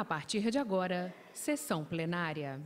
A partir de agora, sessão plenária.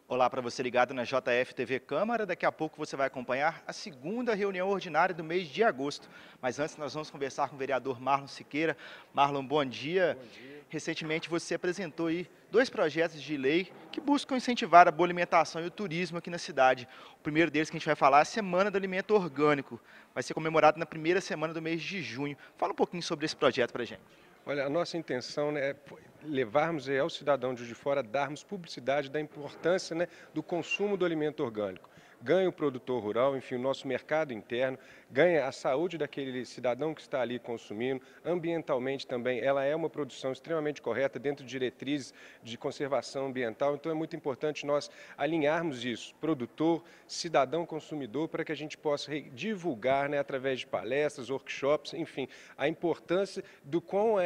Olá para você ligado na JF TV Câmara. Daqui a pouco você vai acompanhar a segunda reunião ordinária do mês de agosto. Mas antes nós vamos conversar com o vereador Marlon Siqueira. Marlon, bom dia. Bom dia. Recentemente você apresentou aí 2 projetos de lei que buscam incentivar a boa alimentação e o turismo aqui na cidade. O primeiro deles que a gente vai falar é a Semana do Alimento Orgânico. Vai ser comemorado na primeira semana do mês de junho. Fala um pouquinho sobre esse projeto para a gente. Olha, a nossa intenção, né, é levarmos ao cidadão de Juiz de Fora, darmos publicidade da importância, né, do consumo do alimento orgânico. Ganha o produtor rural, enfim, o nosso mercado interno, ganha a saúde daquele cidadão que está ali consumindo, ambientalmente também, ela é uma produção extremamente correta, dentro de diretrizes de conservação ambiental, então é muito importante nós alinharmos isso, produtor, cidadão, consumidor, para que a gente possa divulgar, né, através de palestras, workshops, enfim, a importância do quão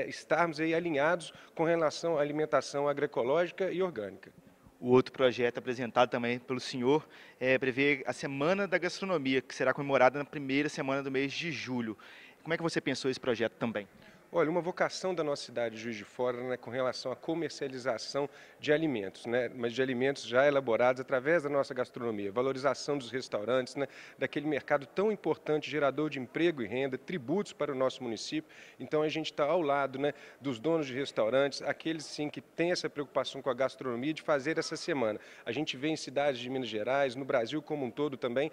estarmos aí alinhados com relação à alimentação agroecológica e orgânica. O outro projeto apresentado também pelo senhor prevê a Semana da Gastronomia, que será comemorada na primeira semana do mês de julho. Como é que você pensou esse projeto também? Olha, uma vocação da nossa cidade de Juiz de Fora, né, com relação à comercialização de alimentos, né, mas de alimentos já elaborados através da nossa gastronomia, valorização dos restaurantes, né, daquele mercado tão importante, gerador de emprego e renda, tributos para o nosso município. Então a gente está ao lado, né, dos donos de restaurantes, aqueles sim que têm essa preocupação com a gastronomia, de fazer essa semana. A gente vê em cidades de Minas Gerais, no Brasil como um todo também,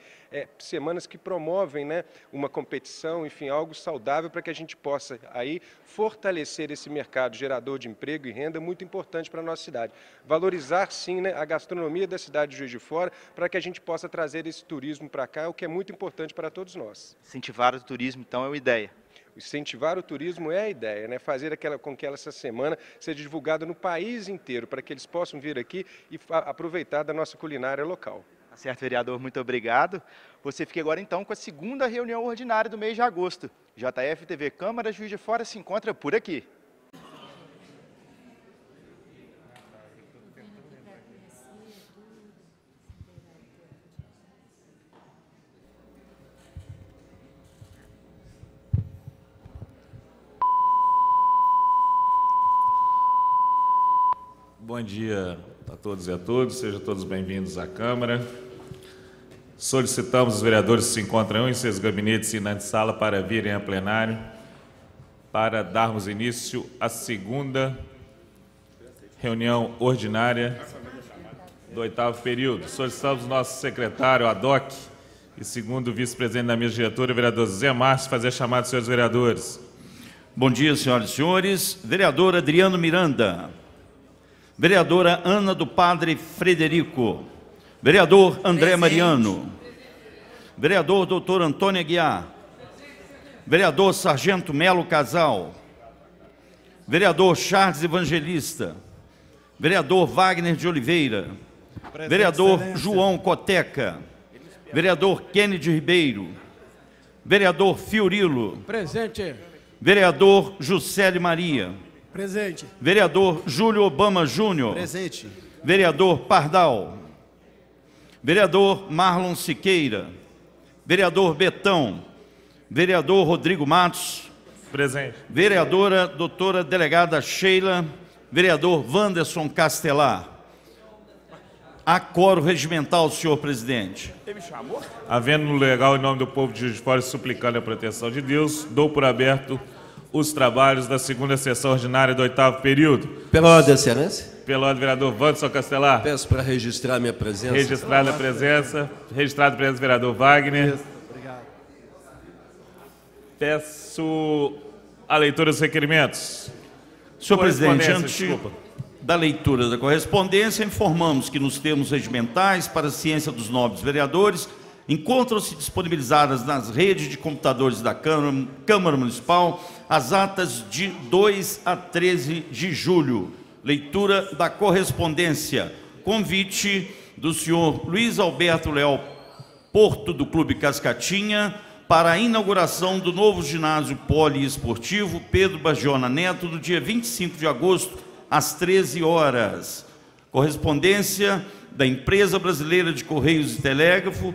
semanas que promovem, né, uma competição, enfim, algo saudável para que a gente possa aí fortalecer esse mercado gerador de emprego e renda, muito importante para a nossa cidade. Valorizar, sim, né, a gastronomia da cidade de Juiz de Fora, para que a gente possa trazer esse turismo para cá, o que é muito importante para todos nós. Incentivar o turismo, então, é uma ideia. Incentivar o turismo é a ideia, né? Fazer com que essa semana seja divulgada no país inteiro, para que eles possam vir aqui e aproveitar da nossa culinária local. Tá certo, vereador, muito obrigado. Você fica agora então com a segunda reunião ordinária do mês de agosto. JF TV Câmara Juiz de Fora se encontra por aqui. Bom dia a todos e a todas, sejam todos bem-vindos à Câmara. Solicitamos os vereadores que se encontram em seus gabinetes e na sala para virem a plenário para darmos início à segunda reunião ordinária do 8º período. Solicitamos o nosso secretário ad hoc e segundo vice-presidente da mesa diretora, o vereador Zé Márcio, fazer a chamada dos senhores vereadores. Bom dia, senhoras e senhores. Vereador Adriano Miranda. Vereadora Ana do Padre Frederico. Vereador André Mariano. Vereador doutor Antônio Aguiar. Vereador Sargento Melo Casal. Vereador Charles Evangelista. Vereador Wagner de Oliveira. Vereador João Coteca. Vereador Kennedy Ribeiro. Vereador Fiorilo. Presente. Vereador Juscelie Maria. Presente. Vereador Júlio Obama Júnior. Presente. Vereador Pardal. Vereador Marlon Siqueira. Vereador Betão. Vereador Rodrigo Matos. Presente. Vereadora doutora delegada Sheila. Vereador Wanderson Castelar. Há quórum regimental, senhor presidente. Ele me chamou? Havendo no legal, em nome do povo de Juiz de Fora, suplicando a proteção de Deus, dou por aberto os trabalhos da segunda sessão ordinária do 8º período. Pela ordem, excelência. Pela ordem, vereador Wanderson Castelar. Peço para registrar minha presença. Registrada a presença. Registrado a presença do vereador Wagner. Obrigado. Peço a leitura dos requerimentos. Senhor presidente, antes da leitura da correspondência, informamos que nos termos regimentais para a ciência dos nobres vereadores, encontram-se disponibilizadas nas redes de computadores da Câmara Municipal as atas de 2 a 13 de julho. Leitura da correspondência. Convite do senhor Luiz Alberto Leal Porto, do Clube Cascatinha, para a inauguração do novo ginásio poliesportivo Pedro Bagiona Neto, do dia 25 de agosto, às 13 horas. Correspondência da Empresa Brasileira de Correios e Telégrafo,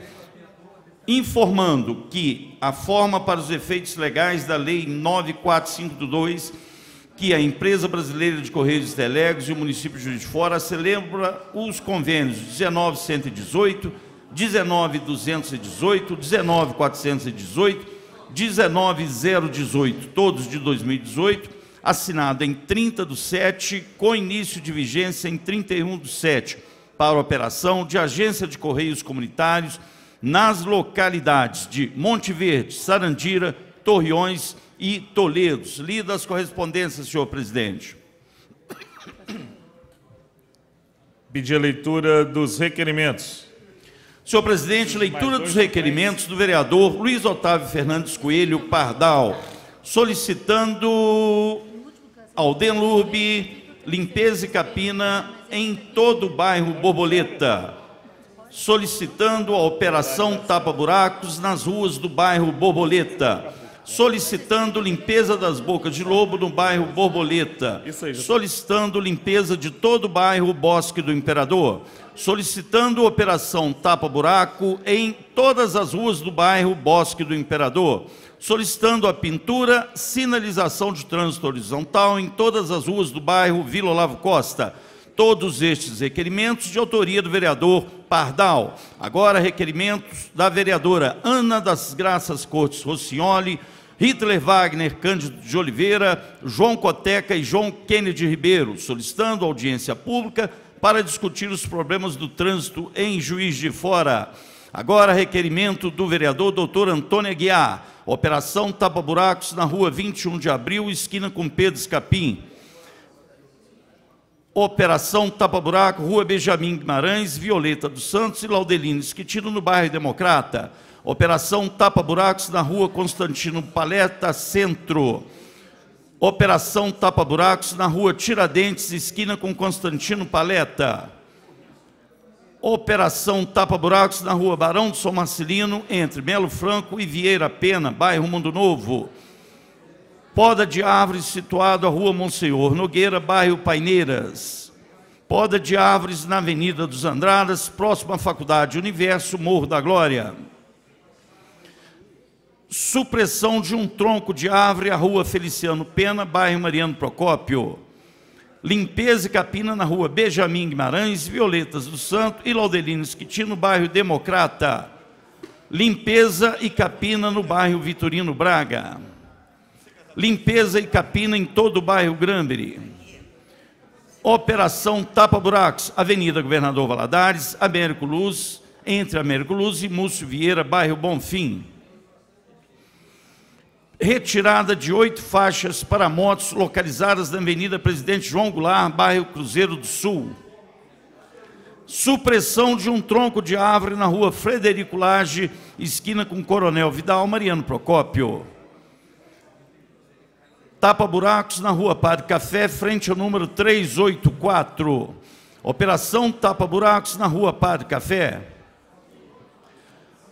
informando que a forma para os efeitos legais da Lei 9452 que a Empresa Brasileira de Correios e Telégrafos e o município de Juiz de Fora celebra os convênios 19.118, 19.218, 19.418, 19.018, todos de 2018, assinado em 30/7, com início de vigência em 31/7, para operação de agência de Correios Comunitários nas localidades de Monte Verde, Sarandira, Torreões e Toledo. Lida as correspondências, senhor presidente. Pedir a leitura dos requerimentos. Senhor presidente, leitura dos requerimentos do vereador Luiz Otávio Fernandes Coelho Pardal, solicitando Aldenlurbe, limpeza e capina em todo o bairro Borboleta, solicitando a operação tapa-buracos nas ruas do bairro Borboleta, solicitando limpeza das bocas de lobo no bairro Borboleta, solicitando limpeza de todo o bairro Bosque do Imperador, solicitando operação tapa-buraco em todas as ruas do bairro Bosque do Imperador, solicitando a pintura, sinalização de trânsito horizontal em todas as ruas do bairro Vila Olavo Costa. Todos estes requerimentos de autoria do vereador Pardal. Agora, requerimentos da vereadora Ana das Graças Cortes Rossignoli, Hitler Wagner Cândido de Oliveira, João Coteca e João Kennedy Ribeiro, solicitando audiência pública para discutir os problemas do trânsito em Juiz de Fora. Agora, requerimento do vereador Dr. Antônio Aguiar, operação tapa-buracos na rua 21 de abril, esquina com Pedro Escapim. Operação tapa-buraco, rua Benjamin Guimarães, Violeta dos Santos e Laudelino Esquitino, no bairro Democrata. Operação tapa-buracos na rua Constantino Paleta, Centro. Operação tapa-buracos na rua Tiradentes, esquina com Constantino Paleta. Operação tapa-buracos na rua Barão de São Marcelino, entre Melo Franco e Vieira Pena, bairro Mundo Novo. Poda de árvores situado à rua Monsenhor Nogueira, bairro Paineiras. Poda de árvores na Avenida dos Andradas, próxima à Faculdade Universo, Morro da Glória. Supressão de um tronco de árvore à rua Feliciano Pena, bairro Mariano Procópio. Limpeza e capina na rua Benjamin Guimarães, Violetas do Santo e Laudelino Esquitino, bairro Democrata. Limpeza e capina no bairro Vitorino Braga. Limpeza e capina em todo o bairro Granbury. Operação tapa-buracos, Avenida Governador Valadares, Américo Luz, entre Américo Luz e Múcio Vieira, bairro Bonfim. Retirada de 8 faixas para motos localizadas na Avenida Presidente João Goulart, bairro Cruzeiro do Sul. Supressão de um tronco de árvore na rua Frederico Lage, esquina com Coronel Vidal, Mariano Procópio. Tapa-buracos na rua Padre Café, frente ao número 384. Operação tapa-buracos na rua Padre Café.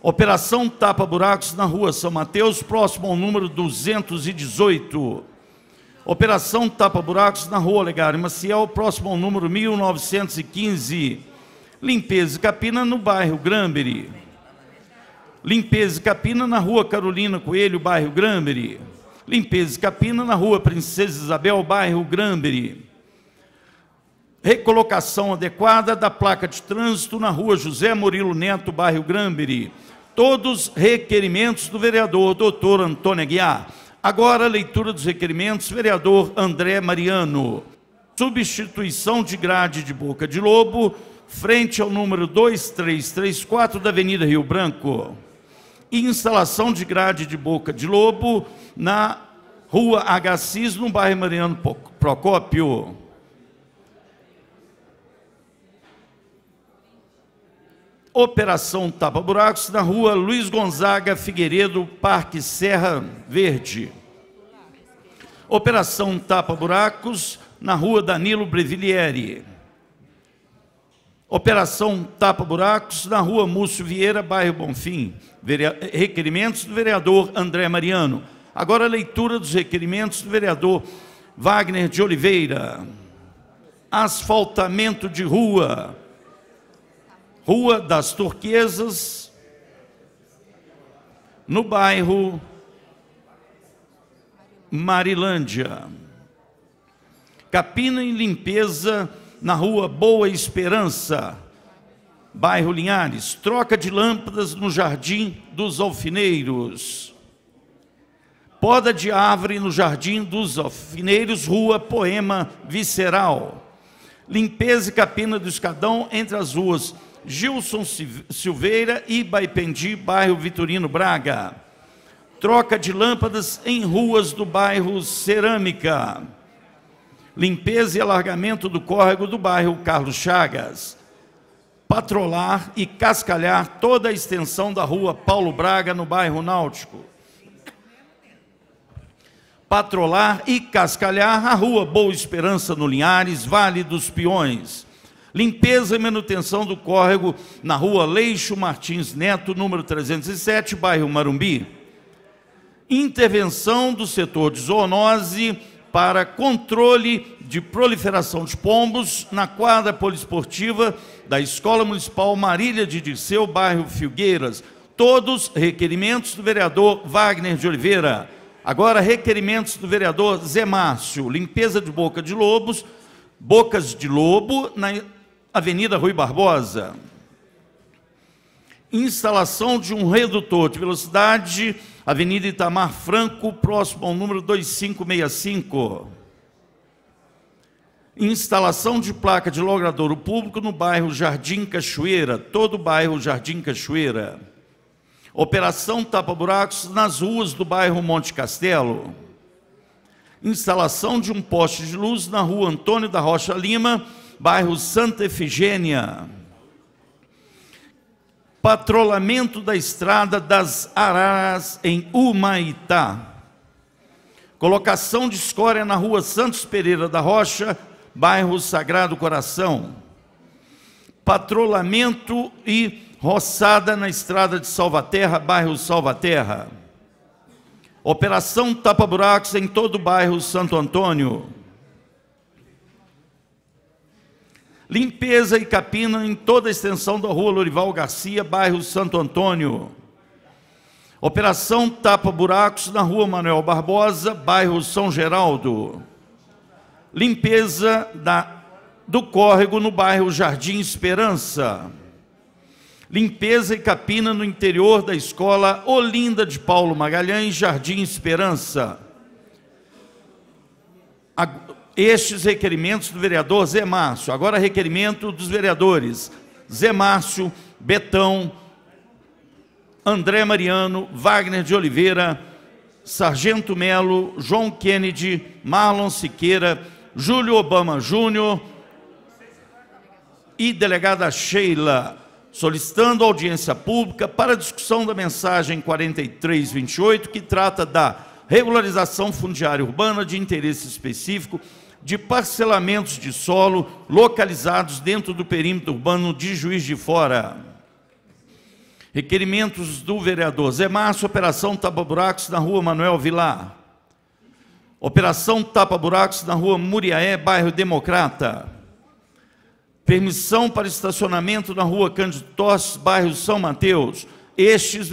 Operação tapa-buracos na rua São Mateus, próximo ao número 218. Operação tapa-buracos na rua Olegário Maciel, próximo ao número 1915. Limpeza e capina no bairro Granbury. Limpeza e capina na rua Carolina Coelho, bairro Granbury. Limpeza e capina na rua Princesa Isabel, bairro Granbury. Recolocação adequada da placa de trânsito na rua José Murilo Neto, bairro Granbury. Todos requerimentos do vereador Dr. Antônio Aguiar. Agora a leitura dos requerimentos, vereador André Mariano. Substituição de grade de Boca de Lobo, frente ao número 2334 da Avenida Rio Branco. Instalação de grade de Boca de Lobo na rua Agassiz, no bairro Mariano Procópio. Operação tapa-buracos na rua Luiz Gonzaga Figueiredo, Parque Serra Verde. Operação tapa-buracos na rua Danilo Brevilieri. Operação tapa-buracos na rua Múcio Vieira, bairro Bonfim. Requerimentos do vereador André Mariano. Agora a leitura dos requerimentos do vereador Wagner de Oliveira. Asfaltamento de rua. Rua das Turquesas, no bairro Marilândia. capina e limpeza na rua Boa Esperança, bairro Linhares, troca de lâmpadas no Jardim dos Alfineiros, poda de árvore no Jardim dos Alfineiros, rua Poema Visceral, limpeza e capina do escadão entre as ruas Gilson Silveira e Baipendi, bairro Vitorino Braga, troca de lâmpadas em ruas do bairro Cerâmica, limpeza e alargamento do córrego do bairro Carlos Chagas, patrolar e cascalhar toda a extensão da rua Paulo Braga, no bairro Náutico, patrolar e cascalhar a rua Boa Esperança, no Linhares, Vale dos Peões, limpeza e manutenção do córrego na rua Leixo Martins Neto, número 307, bairro Marumbi, intervenção do setor de zoonose para controle de proliferação de pombos na quadra poliesportiva da Escola Municipal Marília de Dirceu, bairro Filgueiras. Todos requerimentos do vereador Wagner de Oliveira. Agora, requerimentos do vereador Zé Márcio, limpeza de bocas de lobo na Avenida Rui Barbosa. Instalação de um redutor de velocidade, Avenida Itamar Franco, próximo ao número 2565. Instalação de placa de logradouro público no bairro Jardim Cachoeira, todo o bairro Jardim Cachoeira. Operação tapa-buracos nas ruas do bairro Monte Castelo. Instalação de um poste de luz na rua Antônio da Rocha Lima, bairro Santa Efigênia. Patrulhamento da Estrada das Araras, em Humaitá. Colocação de escória na rua Santos Pereira da Rocha, bairro Sagrado Coração. Patrulhamento e roçada na estrada de Salvaterra, bairro Salvaterra. Operação tapa-buracos em todo o bairro Santo Antônio. Limpeza e capina em toda a extensão da rua Lorival Garcia, bairro Santo Antônio. Operação tapa-buracos na rua Manuel Barbosa, bairro São Geraldo. Limpeza do córrego no bairro Jardim Esperança. Limpeza e capina no interior da escola Olinda de Paulo Magalhães, Jardim Esperança. Estes requerimentos do vereador Zé Márcio. Agora, requerimento dos vereadores Zé Márcio, Betão, André Mariano, Wagner de Oliveira, Sargento Melo, João Kennedy, Marlon Siqueira, Júlio Obama Júnior e delegada Sheila, solicitando audiência pública para discussão da mensagem 4328, que trata da regularização fundiária urbana de interesse específico de parcelamentos de solo localizados dentro do perímetro urbano de Juiz de Fora. Requerimentos do vereador Zé Márcio, operação tapa-buracos na rua Manuel Vilar. Operação tapa-buracos na rua Muriaé, bairro Democrata. Permissão para estacionamento na rua Cândido Tostes, bairro São Mateus. Estes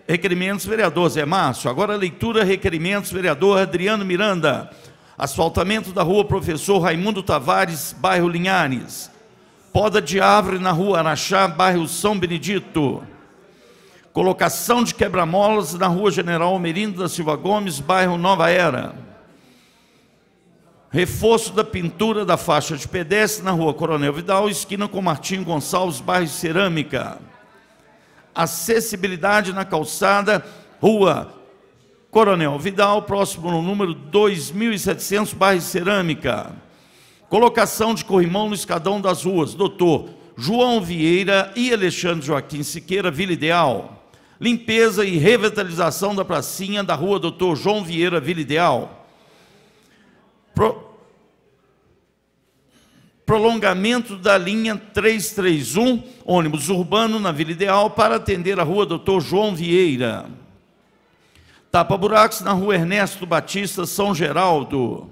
requerimentos, vereador Zé Márcio. Agora, leitura, requerimentos, vereador Adriano Miranda. Asfaltamento da rua Professor Raimundo Tavares, bairro Linhares. Poda de árvore na rua Araxá, bairro São Benedito. Colocação de quebra-molas na rua General Almerindo da Silva Gomes, bairro Nova Era. Reforço da pintura da faixa de pedestre na rua Coronel Vidal, esquina com Martinho Gonçalves, bairro Cerâmica. Acessibilidade na calçada, rua Coronel Vidal, próximo no número 2700, bairro Cerâmica. Colocação de corrimão no escadão das ruas Doutor João Vieira e Alexandre Joaquim Siqueira, Vila Ideal. Limpeza e revitalização da pracinha da rua Doutor João Vieira, Vila Ideal. Prolongamento da linha 331, ônibus urbano na Vila Ideal, para atender a rua Doutor João Vieira. Tapa-buracos na rua Ernesto Batista, São Geraldo.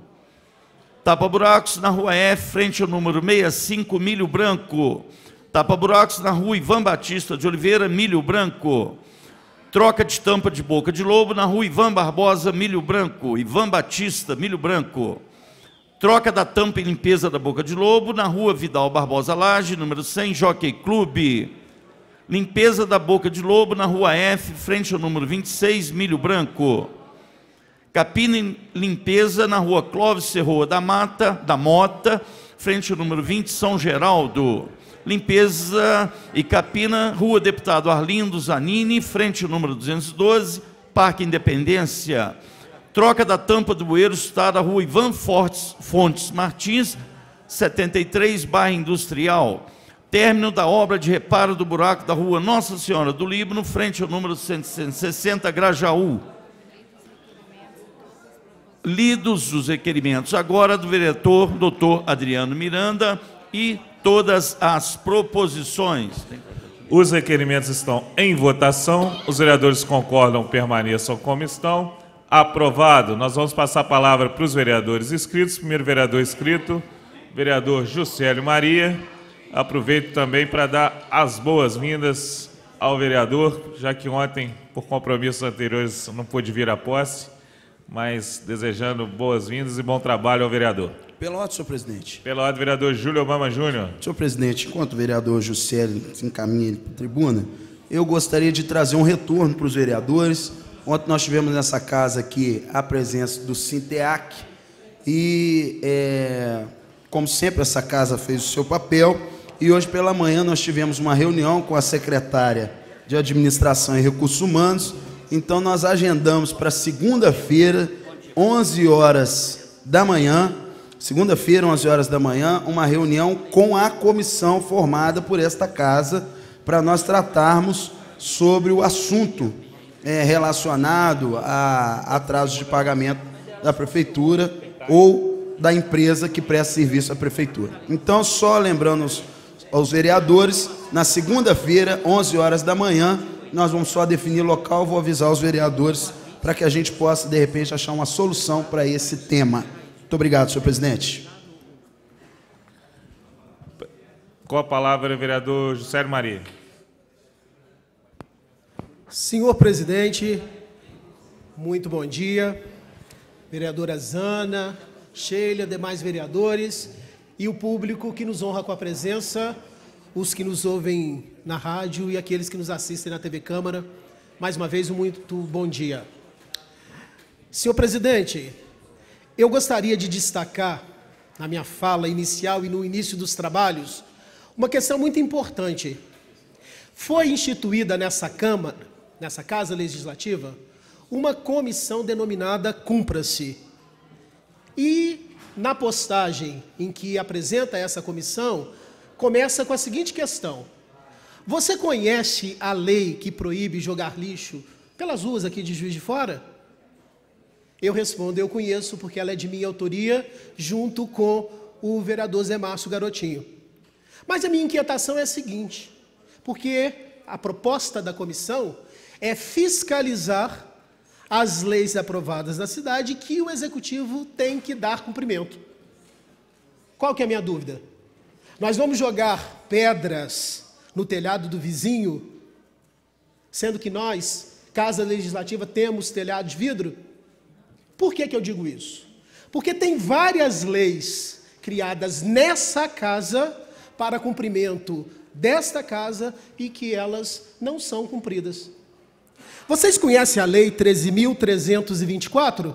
Tapa-buracos na rua F, frente ao número 65, Milho Branco. Tapa-buracos na rua Ivan Batista de Oliveira, Milho Branco. Troca de tampa de boca de lobo na rua Ivan Barbosa, Milho Branco. Ivan Batista, Milho Branco. Troca da tampa e limpeza da Boca de Lobo na Rua Vidal Barbosa Laje, número 100, Jockey Clube. Limpeza da Boca de Lobo na Rua F, frente ao número 26, Milho Branco. Capina e limpeza na Rua Clóvis Serroa da Mota, frente ao número 20, São Geraldo. Limpeza e capina, Rua Deputado Arlindo Zanini, frente ao número 212, Parque Independência. Troca da tampa do bueiro está na Rua Ivan Fontes Martins, 73, Bairro Industrial. Término da obra de reparo do buraco da Rua Nossa Senhora do Líbano, frente ao número 160, Grajaú. Lidos os requerimentos agora do vereador Dr. Adriano Miranda e todas as proposições. Os requerimentos estão em votação. Os vereadores concordam, permaneçam como estão. Aprovado. Nós vamos passar a palavra para os vereadores inscritos. Primeiro vereador inscrito, vereador Juscelio Maria. Aproveito também para dar as boas-vindas ao vereador, já que ontem, por compromissos anteriores, não pôde vir à posse, mas desejando boas-vindas e bom trabalho ao vereador. Pela ordem, senhor presidente. Pela ordem, vereador Júlio Obama Júnior. Senhor presidente, enquanto o vereador Juscelio se encaminha para a tribuna, eu gostaria de trazer um retorno para os vereadores. Ontem nós tivemos nessa casa aqui a presença do Sinteac e, como sempre, essa casa fez o seu papel. E hoje pela manhã nós tivemos uma reunião com a secretária de Administração e Recursos Humanos. Então nós agendamos para segunda-feira, 11 horas da manhã, segunda-feira, 11 horas da manhã, uma reunião com a comissão formada por esta casa, para nós tratarmos sobre o assunto relacionado a atrasos de pagamento da prefeitura ou da empresa que presta serviço à prefeitura. Então, só lembrando aos vereadores, na segunda-feira, 11 horas da manhã, nós vamos só definir local, vou avisar os vereadores para que a gente possa, de repente, achar uma solução para esse tema. Muito obrigado, senhor presidente. Com a palavra, vereador Juscelio Maria. Senhor presidente, muito bom dia. Vereadora Zana, Sheila, demais vereadores e o público que nos honra com a presença, os que nos ouvem na rádio e aqueles que nos assistem na TV Câmara. Mais uma vez, um muito bom dia. Senhor presidente, eu gostaria de destacar, na minha fala inicial e no início dos trabalhos, uma questão muito importante. Foi instituída nessa Câmara, nessa Casa Legislativa, uma comissão denominada Cumpra-se. E, na postagem em que apresenta essa comissão, começa com a seguinte questão. Você conhece a lei que proíbe jogar lixo pelas ruas aqui de Juiz de Fora? Eu respondo, eu conheço, porque ela é de minha autoria, junto com o vereador Zé Márcio Garotinho. Mas a minha inquietação é a seguinte, porque a proposta da comissão é fiscalizar as leis aprovadas na cidade que o Executivo tem que dar cumprimento. Qual que é a minha dúvida? Nós vamos jogar pedras no telhado do vizinho, sendo que nós, Casa Legislativa, temos telhado de vidro? Por que eu digo isso? Porque tem várias leis criadas nessa casa para cumprimento desta casa e que elas não são cumpridas. Vocês conhecem a Lei 13.324?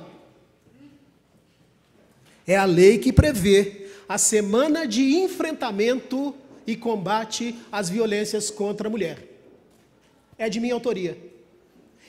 É a lei que prevê a semana de enfrentamento e combate às violências contra a mulher. É de minha autoria.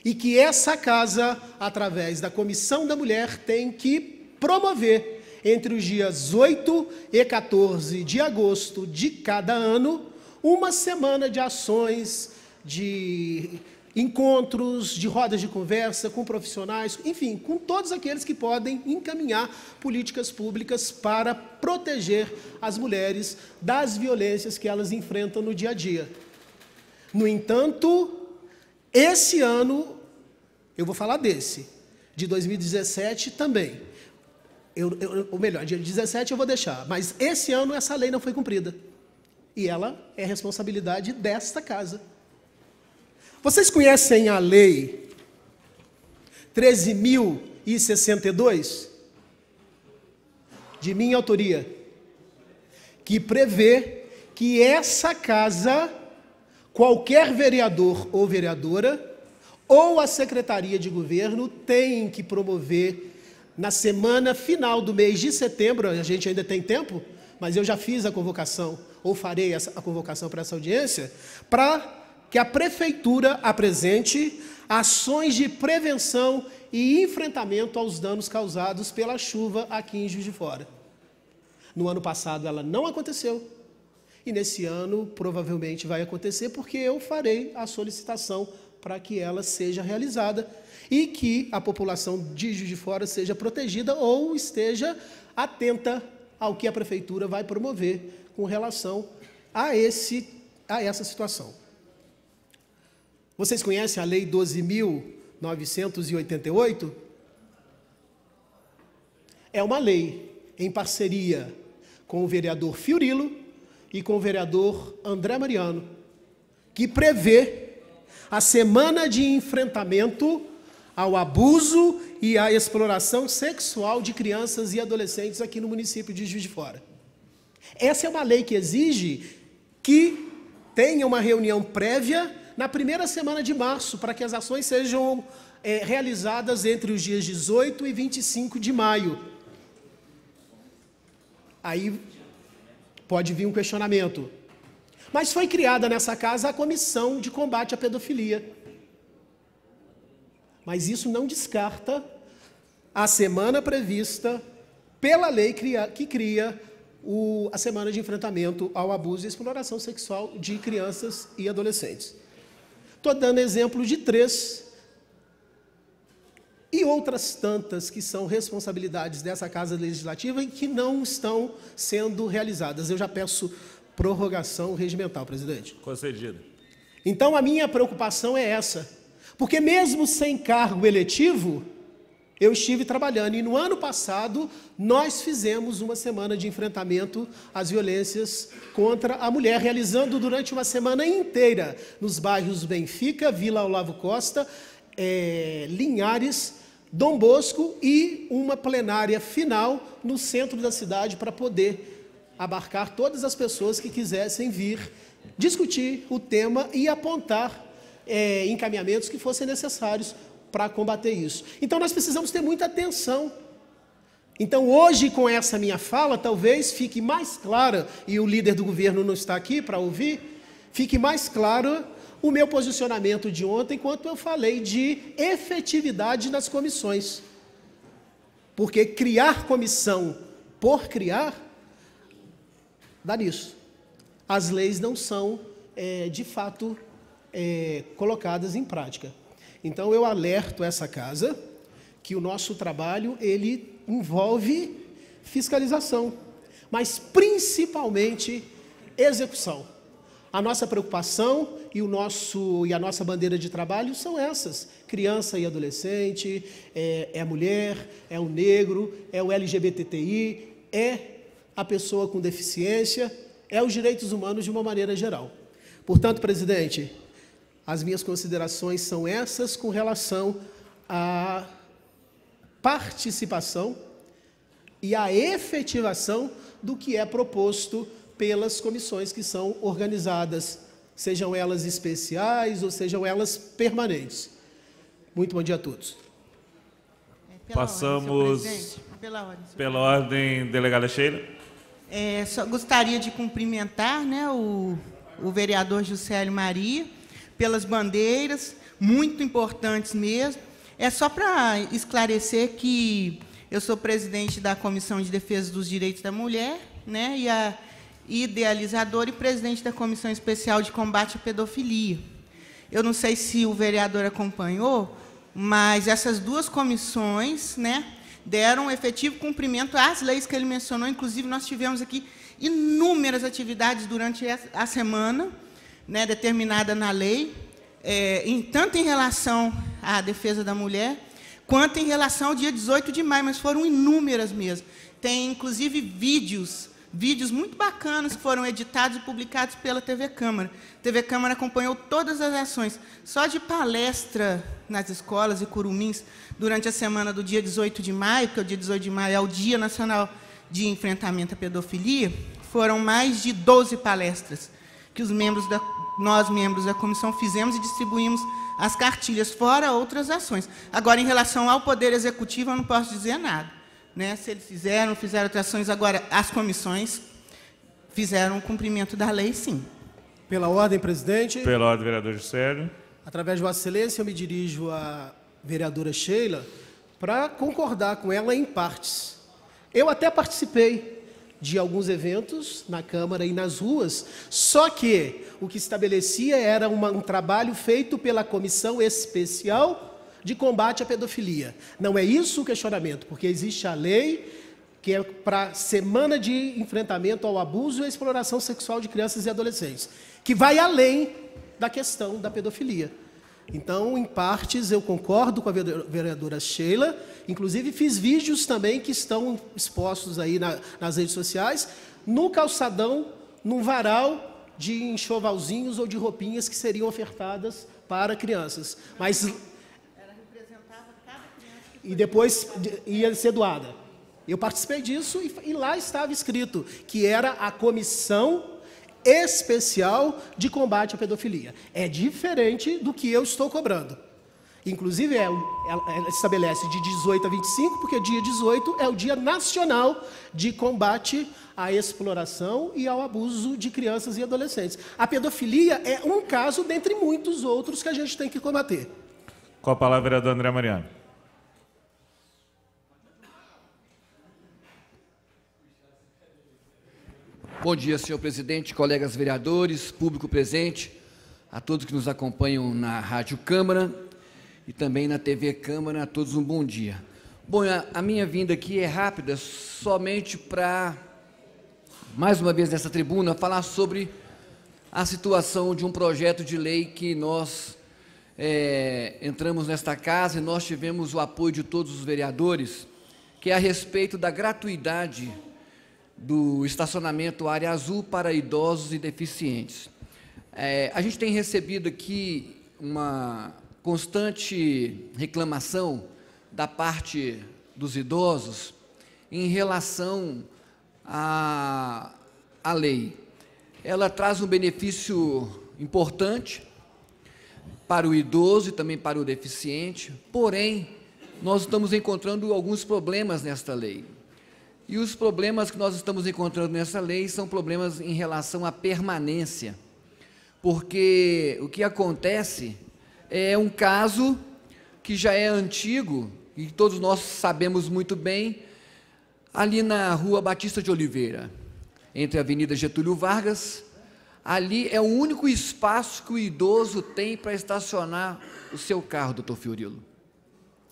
E que essa casa, através da Comissão da Mulher, tem que promover, entre os dias 8 e 14 de agosto de cada ano, uma semana de ações, de encontros, de rodas de conversa com profissionais, enfim, com todos aqueles que podem encaminhar políticas públicas para proteger as mulheres das violências que elas enfrentam no dia a dia. No entanto, esse ano, eu vou falar desse, de 2017 também. Ou melhor, de 2017 eu vou deixar, mas esse ano essa lei não foi cumprida. E ela é responsabilidade desta casa. Vocês conhecem a Lei 13.062? de minha autoria, que prevê que essa casa, qualquer vereador ou vereadora, ou a Secretaria de Governo tem que promover na semana final do mês de setembro, a gente ainda tem tempo, mas eu já fiz a convocação, ou farei a convocação para essa audiência, para que a Prefeitura apresente ações de prevenção e enfrentamento aos danos causados pela chuva aqui em Juiz de Fora. No ano passado ela não aconteceu, e nesse ano provavelmente vai acontecer, porque eu farei a solicitação para que ela seja realizada e que a população de Juiz de Fora seja protegida ou esteja atenta ao que a Prefeitura vai promover com relação a essa situação. Vocês conhecem a Lei 12.988? É uma lei em parceria com o vereador Fiorilo e com o vereador André Mariano, que prevê a semana de enfrentamento ao abuso e à exploração sexual de crianças e adolescentes aqui no município de Juiz de Fora. Essa é uma lei que exige que tenha uma reunião prévia na primeira semana de março, para que as ações sejam realizadas entre os dias 18 e 25 de maio. Aí pode vir um questionamento. Mas foi criada nessa casa a Comissão de Combate à Pedofilia. Mas isso não descarta a semana prevista pela lei que cria a semana de enfrentamento ao abuso e exploração sexual de crianças e adolescentes. Estou dando exemplo de 3 e outras tantas que são responsabilidades dessa Casa Legislativa e que não estão sendo realizadas. Eu já peço prorrogação regimental, presidente. Concedido. Então, a minha preocupação é essa, porque mesmo sem cargo eletivo, eu estive trabalhando, e no ano passado nós fizemos uma semana de enfrentamento às violências contra a mulher, realizando durante uma semana inteira nos bairros Benfica, Vila Olavo Costa, Linhares, Dom Bosco, e uma plenária final no centro da cidade para poder abarcar todas as pessoas que quisessem vir discutir o tema e apontar encaminhamentos que fossem necessários para combater isso. Então, nós precisamos ter muita atenção. Então, hoje, com essa minha fala, talvez fique mais clara, e o líder do governo não está aqui para ouvir, fique mais claro o meu posicionamento de ontem, quando eu falei de efetividade das comissões. Porque criar comissão por criar, dá nisso. As leis não são, de fato, colocadas em prática. Então, eu alerto essa casa que o nosso trabalho, ele envolve fiscalização, mas principalmente execução. A nossa preocupação e a nossa bandeira de trabalho são essas: criança e adolescente, é a mulher, é o negro, é o LGBTI, é a pessoa com deficiência, é os direitos humanos de uma maneira geral. Portanto, presidente, as minhas considerações são essas com relação à participação e à efetivação do que é proposto pelas comissões que são organizadas, sejam elas especiais ou sejam elas permanentes. Muito bom dia a todos. Passamos pela ordem, delegada Sheila. Só gostaria de cumprimentar, né, o vereador Juscelio Maria pelas bandeiras, muito importantes mesmo. É só para esclarecer que eu sou presidente da Comissão de Defesa dos Direitos da Mulher, né, e a idealizadora e presidente da Comissão Especial de Combate à Pedofilia. Eu não sei se o vereador acompanhou, mas essas duas comissões, né, deram efetivo cumprimento às leis que ele mencionou. Inclusive, nós tivemos aqui inúmeras atividades durante a semana, né, determinada na lei, tanto em relação à defesa da mulher, quanto em relação ao dia 18 de maio, mas foram inúmeras mesmo. Tem, inclusive, vídeos muito bacanas que foram editados e publicados pela TV Câmara. A TV Câmara acompanhou todas as ações. Só de palestra nas escolas e curumins durante a semana do dia 18 de maio, porque o dia 18 de maio é o Dia Nacional de enfrentamento à pedofilia, foram mais de 12 palestras que nós, membros da comissão, fizemos e distribuímos as cartilhas, fora outras ações. Agora, em relação ao Poder Executivo, eu não posso dizer nada, né? Se eles fizeram outras ações. Agora, as comissões fizeram o cumprimento da lei, sim. Pela ordem, presidente. Pela ordem, vereador Juscelio. Através de Vossa Excelência, eu me dirijo à vereadora Sheila para concordar com ela em partes. Eu até participei de alguns eventos na Câmara e nas ruas, só que o que estabelecia era um trabalho feito pela Comissão Especial de Combate à Pedofilia. Não é isso o questionamento, porque existe a lei que é para Semana de Enfrentamento ao Abuso e à Exploração Sexual de Crianças e Adolescentes, que vai além da questão da pedofilia. Então, em partes, eu concordo com a vereadora Sheila, inclusive fiz vídeos também que estão expostos aí nas redes sociais, no calçadão, num varal de enxovalzinhos ou de roupinhas que seriam ofertadas para crianças. Mas ela representava cada criança e depois ia ser doada. Eu participei disso e lá estava escrito que era a Comissão Especial de Combate à Pedofilia. É diferente do que eu estou cobrando. Inclusive, ela estabelece de 18 a 25, porque dia 18 é o Dia Nacional de Combate à Exploração e ao Abuso de Crianças e Adolescentes. A pedofilia é um caso dentre muitos outros que a gente tem que combater. Com a palavra, vereador André Mariano. Bom dia, senhor presidente, colegas vereadores, público presente, a todos que nos acompanham na Rádio Câmara e também na TV Câmara, a todos um bom dia. Bom, a minha vinda aqui é rápida, somente para, mais uma vez nessa tribuna, falar sobre a situação de um projeto de lei que nós entramos nesta casa e nós tivemos o apoio de todos os vereadores, que é a respeito da gratuidade do estacionamento área azul para idosos e deficientes. A gente tem recebido aqui uma constante reclamação da parte dos idosos em relação à lei. Ela traz um benefício importante para o idoso e também para o deficiente, porém, nós estamos encontrando alguns problemas nesta lei. E os problemas que nós estamos encontrando nessa lei são problemas em relação à permanência, porque o que acontece é um caso que já é antigo, e todos nós sabemos muito bem, ali na Rua Batista de Oliveira, entre a Avenida Getúlio Vargas, ali é o único espaço que o idoso tem para estacionar o seu carro, doutor Fiorilo.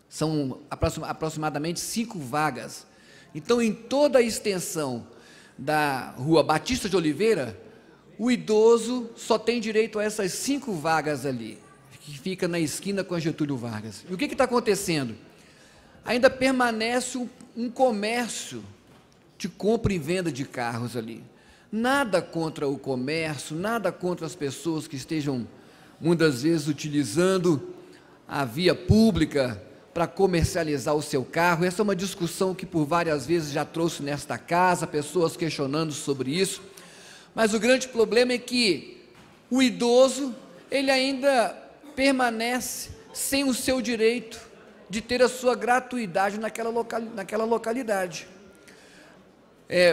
São aproximadamente 5 vagas. Então, em toda a extensão da Rua Batista de Oliveira, o idoso só tem direito a essas 5 vagas ali, que fica na esquina com a Getúlio Vargas. E o que está acontecendo? Ainda permanece um comércio de compra e venda de carros ali. Nada contra o comércio, nada contra as pessoas que estejam, muitas vezes, utilizando a via pública para comercializar o seu carro. Essa é uma discussão que por várias vezes já trouxe nesta casa, pessoas questionando sobre isso, mas o grande problema é que o idoso, ele ainda permanece sem o seu direito de ter a sua gratuidade naquela localidade.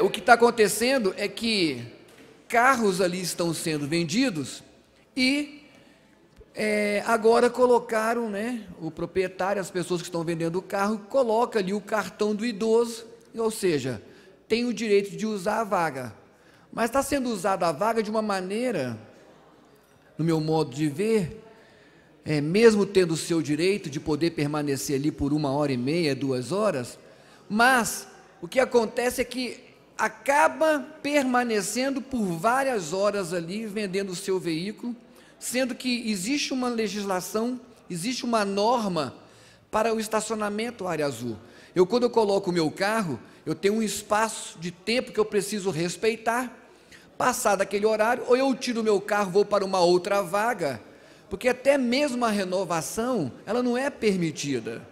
O que está acontecendo é que carros ali estão sendo vendidos e agora colocaram, o proprietário, as pessoas que estão vendendo o carro, coloca ali o cartão do idoso, ou seja, tem o direito de usar a vaga. Mas está sendo usada a vaga de uma maneira, no meu modo de ver, mesmo tendo o seu direito de poder permanecer ali por 1h30, 2 horas, mas o que acontece é que acaba permanecendo por várias horas ali, vendendo o seu veículo, sendo que existe uma legislação, existe uma norma para o estacionamento área azul. Quando eu coloco o meu carro, eu tenho um espaço de tempo que eu preciso respeitar, passar daquele horário, ou eu tiro o meu carro, vou para uma outra vaga, porque até mesmo a renovação, ela não é permitida.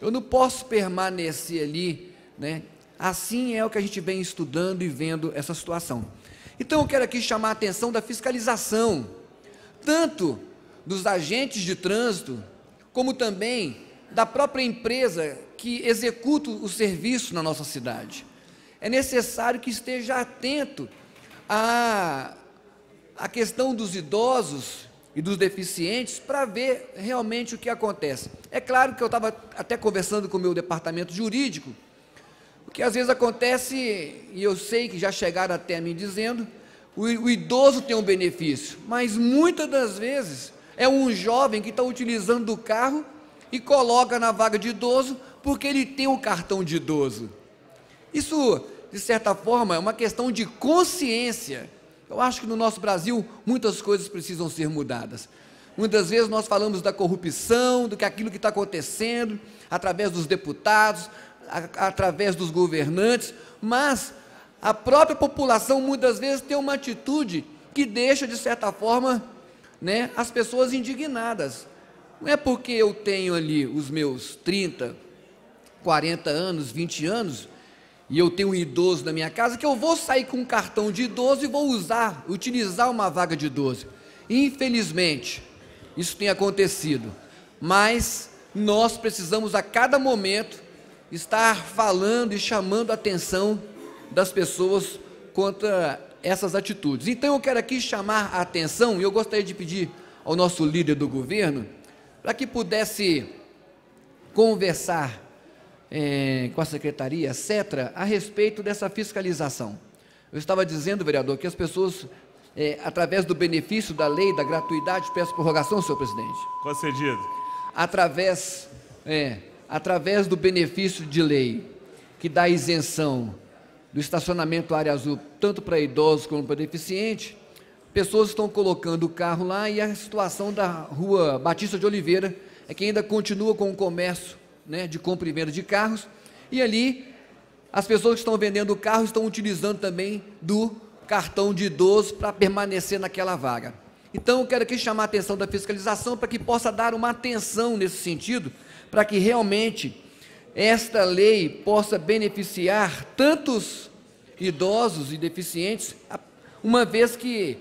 Eu não posso permanecer ali, Assim é o que a gente vem estudando e vendo essa situação. Então eu quero aqui chamar a atenção da fiscalização, tanto dos agentes de trânsito, como também da própria empresa que executa o serviço na nossa cidade. É necessário que esteja atento à questão dos idosos e dos deficientes para ver realmente o que acontece. É claro que eu estava até conversando com o meu departamento jurídico, o que às vezes acontece, e eu sei que já chegaram até mim dizendo, o idoso tem um benefício, mas muitas das vezes é um jovem que está utilizando o carro e coloca na vaga de idoso porque ele tem um cartão de idoso. Isso, de certa forma, é uma questão de consciência. Eu acho que no nosso Brasil muitas coisas precisam ser mudadas. Muitas vezes nós falamos da corrupção, do que aquilo que está acontecendo, através dos deputados, através dos governantes, mas a própria população muitas vezes tem uma atitude que deixa, de certa forma, né, as pessoas indignadas. Não é porque eu tenho ali os meus 30, 40 anos, 20 anos, e eu tenho um idoso na minha casa, que eu vou sair com um cartão de idoso e vou utilizar uma vaga de idoso. Infelizmente, isso tem acontecido, mas nós precisamos a cada momento estar falando e chamando a atenção das pessoas contra essas atitudes. Então eu quero aqui chamar a atenção, e eu gostaria de pedir ao nosso líder do governo, para que pudesse conversar com a Secretaria, etc., a respeito dessa fiscalização. Eu estava dizendo, vereador, que as pessoas, através do benefício da lei da gratuidade, peço prorrogação, senhor presidente. Concedido. Através do benefício de lei, que dá isenção do estacionamento área azul, tanto para idosos como para deficientes, pessoas estão colocando o carro lá, e a situação da rua Batista de Oliveira é que ainda continua com o comércio, né, de compra e venda de carros, e ali as pessoas que estão vendendo o carro estão utilizando também do cartão de idoso para permanecer naquela vaga. Então eu quero aqui chamar a atenção da fiscalização para que possa dar uma atenção nesse sentido, para que realmente esta lei possa beneficiar tantos idosos e deficientes, uma vez que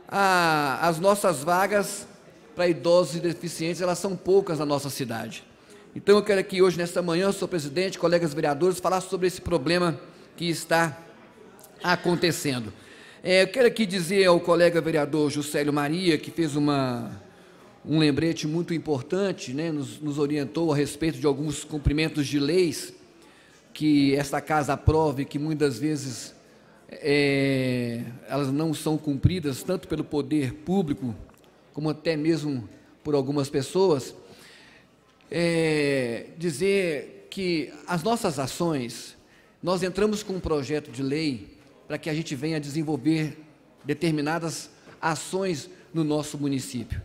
as nossas vagas para idosos e deficientes, elas são poucas na nossa cidade. Então eu quero aqui hoje, nesta manhã, senhor presidente, colegas vereadores, falar sobre esse problema que está acontecendo. Eu quero aqui dizer ao colega vereador Juscelio Maria, que fez um lembrete muito importante, né, nos orientou a respeito de alguns cumprimentos de leis que esta casa aprova e que muitas vezes elas não são cumpridas, tanto pelo poder público, como até mesmo por algumas pessoas. Dizer que as nossas ações, nós entramos com um projeto de lei para que a gente venha desenvolver determinadas ações no nosso município.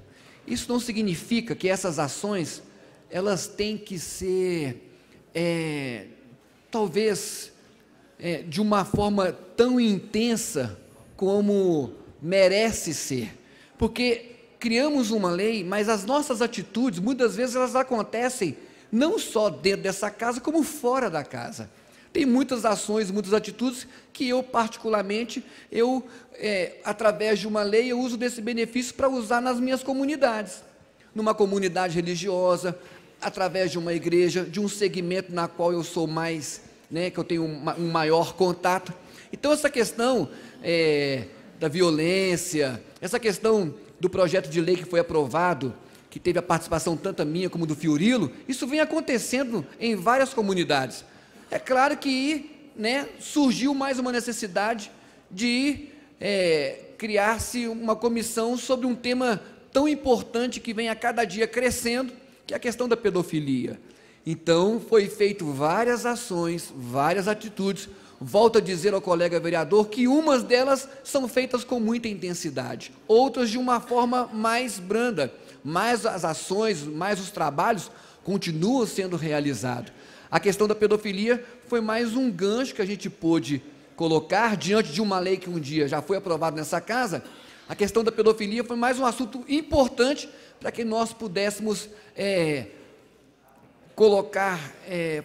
Isso não significa que essas ações, elas têm que ser, talvez, de uma forma tão intensa como merece ser, porque criamos uma lei, mas as nossas atitudes, muitas vezes elas acontecem não só dentro dessa casa, como fora da casa. Tem muitas ações, muitas atitudes que eu, particularmente, através de uma lei, eu uso desse benefício para usar nas minhas comunidades. Numa comunidade religiosa, através de uma igreja, de um segmento na qual eu sou mais, né, que eu tenho um maior contato. Então, essa questão da violência, essa questão do projeto de lei que foi aprovado, que teve a participação tanto minha como do Fiorilo, isso vem acontecendo em várias comunidades. É claro que, né, surgiu mais uma necessidade de criar-se uma comissão sobre um tema tão importante que vem a cada dia crescendo, que é a questão da pedofilia. Então, foi feito várias ações, várias atitudes. Volto a dizer ao colega vereador que umas delas são feitas com muita intensidade, outras de uma forma mais branda, mas as ações, mais os trabalhos continuam sendo realizados. A questão da pedofilia foi mais um gancho que a gente pôde colocar diante de uma lei que um dia já foi aprovada nessa casa. A questão da pedofilia foi mais um assunto importante para que nós pudéssemos colocar,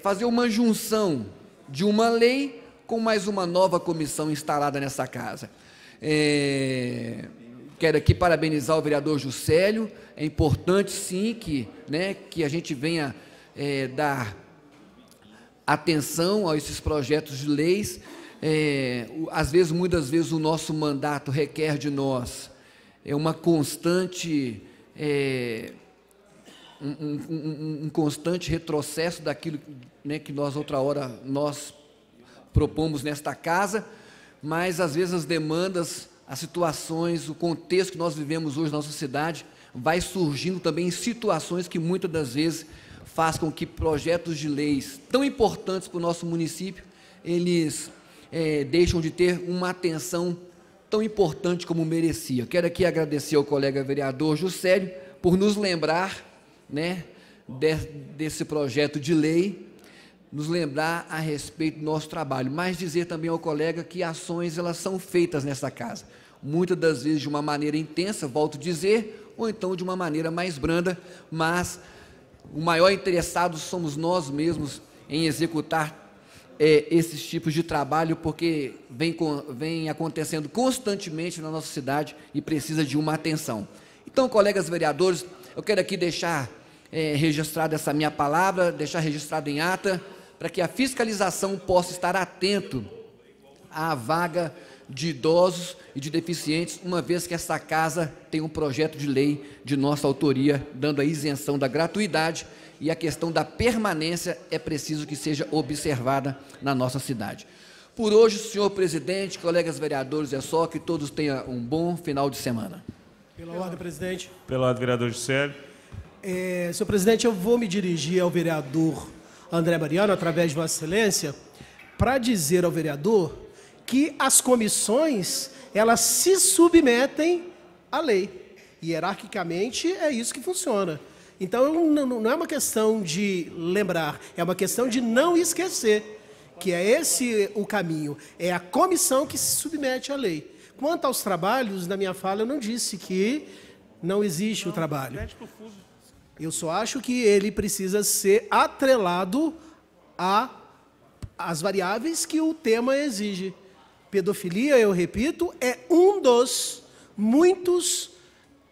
fazer uma junção de uma lei com mais uma nova comissão instalada nessa casa. Quero aqui parabenizar o vereador Juscelio. É importante, sim, que a gente venha dar atenção a esses projetos de leis. Muitas vezes, o nosso mandato requer de nós uma constante, um constante retrocesso daquilo, que nós, outra hora, nós propomos nesta casa, mas, às vezes, as demandas, as situações, o contexto que nós vivemos hoje na nossa cidade vai surgindo também em situações que, muitas das vezes, faz com que projetos de leis tão importantes para o nosso município, eles deixam de ter uma atenção tão importante como merecia. Quero aqui agradecer ao colega vereador Juscelio por nos lembrar, desse projeto de lei, nos lembrar a respeito do nosso trabalho, mas dizer também ao colega que ações elas são feitas nessa casa, muitas das vezes de uma maneira intensa, volto a dizer, ou então de uma maneira mais branda, mas o maior interessado somos nós mesmos em executar esses tipos de trabalho, porque vem acontecendo constantemente na nossa cidade e precisa de uma atenção. Então, colegas vereadores, eu quero aqui deixar registrada essa minha palavra, deixar registrado em ata, para que a fiscalização possa estar atento à vaga de idosos e de deficientes, uma vez que essa casa tem um projeto de lei de nossa autoria, dando a isenção da gratuidade, e a questão da permanência é preciso que seja observada na nossa cidade. Por hoje, senhor presidente, colegas vereadores, é só, que todos tenham um bom final de semana. Pela ordem, presidente. Pela ordem, vereador Juscelio. Senhor presidente, eu vou me dirigir ao vereador André Mariano, através de Vossa Excelência, para dizer ao vereador que as comissões, elas se submetem à lei. Hierarquicamente, é isso que funciona. Então, não é uma questão de lembrar, é uma questão de não esquecer, que é esse o caminho. É a comissão que se submete à lei. Quanto aos trabalhos, na minha fala, eu não disse que não existe o trabalho. Eu só acho que ele precisa ser atrelado às variáveis que o tema exige. Pedofilia, eu repito, é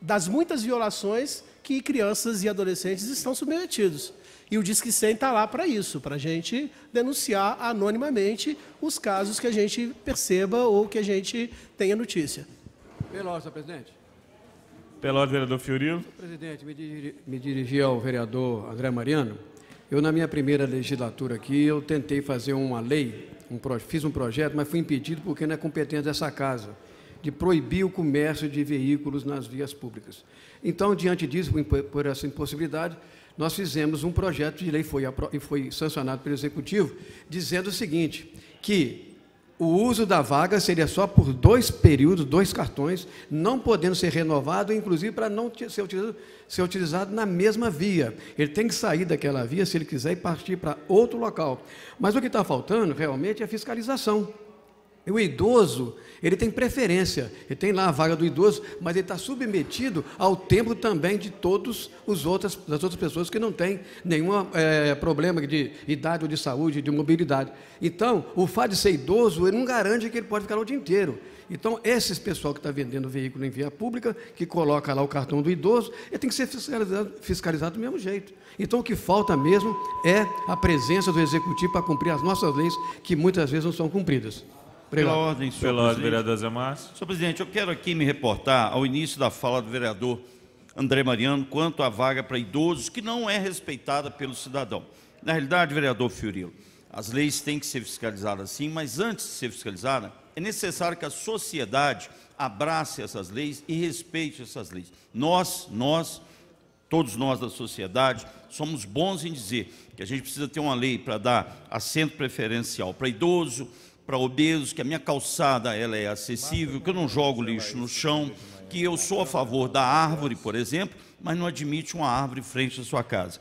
das muitas violações que crianças e adolescentes estão submetidos. E o Disque 100 está lá para isso, para a gente denunciar anonimamente os casos que a gente perceba ou que a gente tenha notícia. Pela ordem, senhor presidente. Pela ordem, vereador Fiorilo. Senhor presidente, me dirigi ao vereador André Mariano. Eu, na minha primeira legislatura aqui, eu tentei fazer uma lei, fiz um projeto, mas fui impedido porque não é competência dessa casa, de proibir o comércio de veículos nas vias públicas. Então, diante disso, por essa impossibilidade, nós fizemos um projeto de lei, foi sancionado pelo Executivo, dizendo o seguinte, que o uso da vaga seria só por 2 períodos, 2 cartões, não podendo ser renovado, inclusive para não ser utilizado na mesma via. Ele tem que sair daquela via, se ele quiser, e partir para outro local. Mas o que está faltando, realmente, é a fiscalização. E o idoso, ele tem preferência, ele tem lá a vaga do idoso, mas ele está submetido ao tempo também de todas as outras pessoas que não têm nenhum problema de idade ou de saúde, de mobilidade. Então, o fato de ser idoso, ele não garante que ele pode ficar lá o dia inteiro. Então, esses pessoal que está vendendo veículo em via pública, que coloca lá o cartão do idoso, ele tem que ser fiscalizado do mesmo jeito. Então, o que falta mesmo é a presença do Executivo para cumprir as nossas leis, que muitas vezes não são cumpridas. Pela ordem, senhor presidente. Vereador Zé Márcio. Senhor presidente, eu quero aqui me reportar ao início da fala do vereador André Mariano quanto à vaga para idosos, que não é respeitada pelo cidadão. Na realidade, vereador Fiorilo, as leis têm que ser fiscalizadas sim, mas antes de ser fiscalizada, é necessário que a sociedade abrace essas leis e respeite essas leis. Todos nós da sociedade, somos bons em dizer que a gente precisa ter uma lei para dar assento preferencial para idoso, para obesos, que a minha calçada ela é acessível, que eu não jogo lixo no chão, que eu sou a favor da árvore, por exemplo, mas não admite uma árvore frente à sua casa.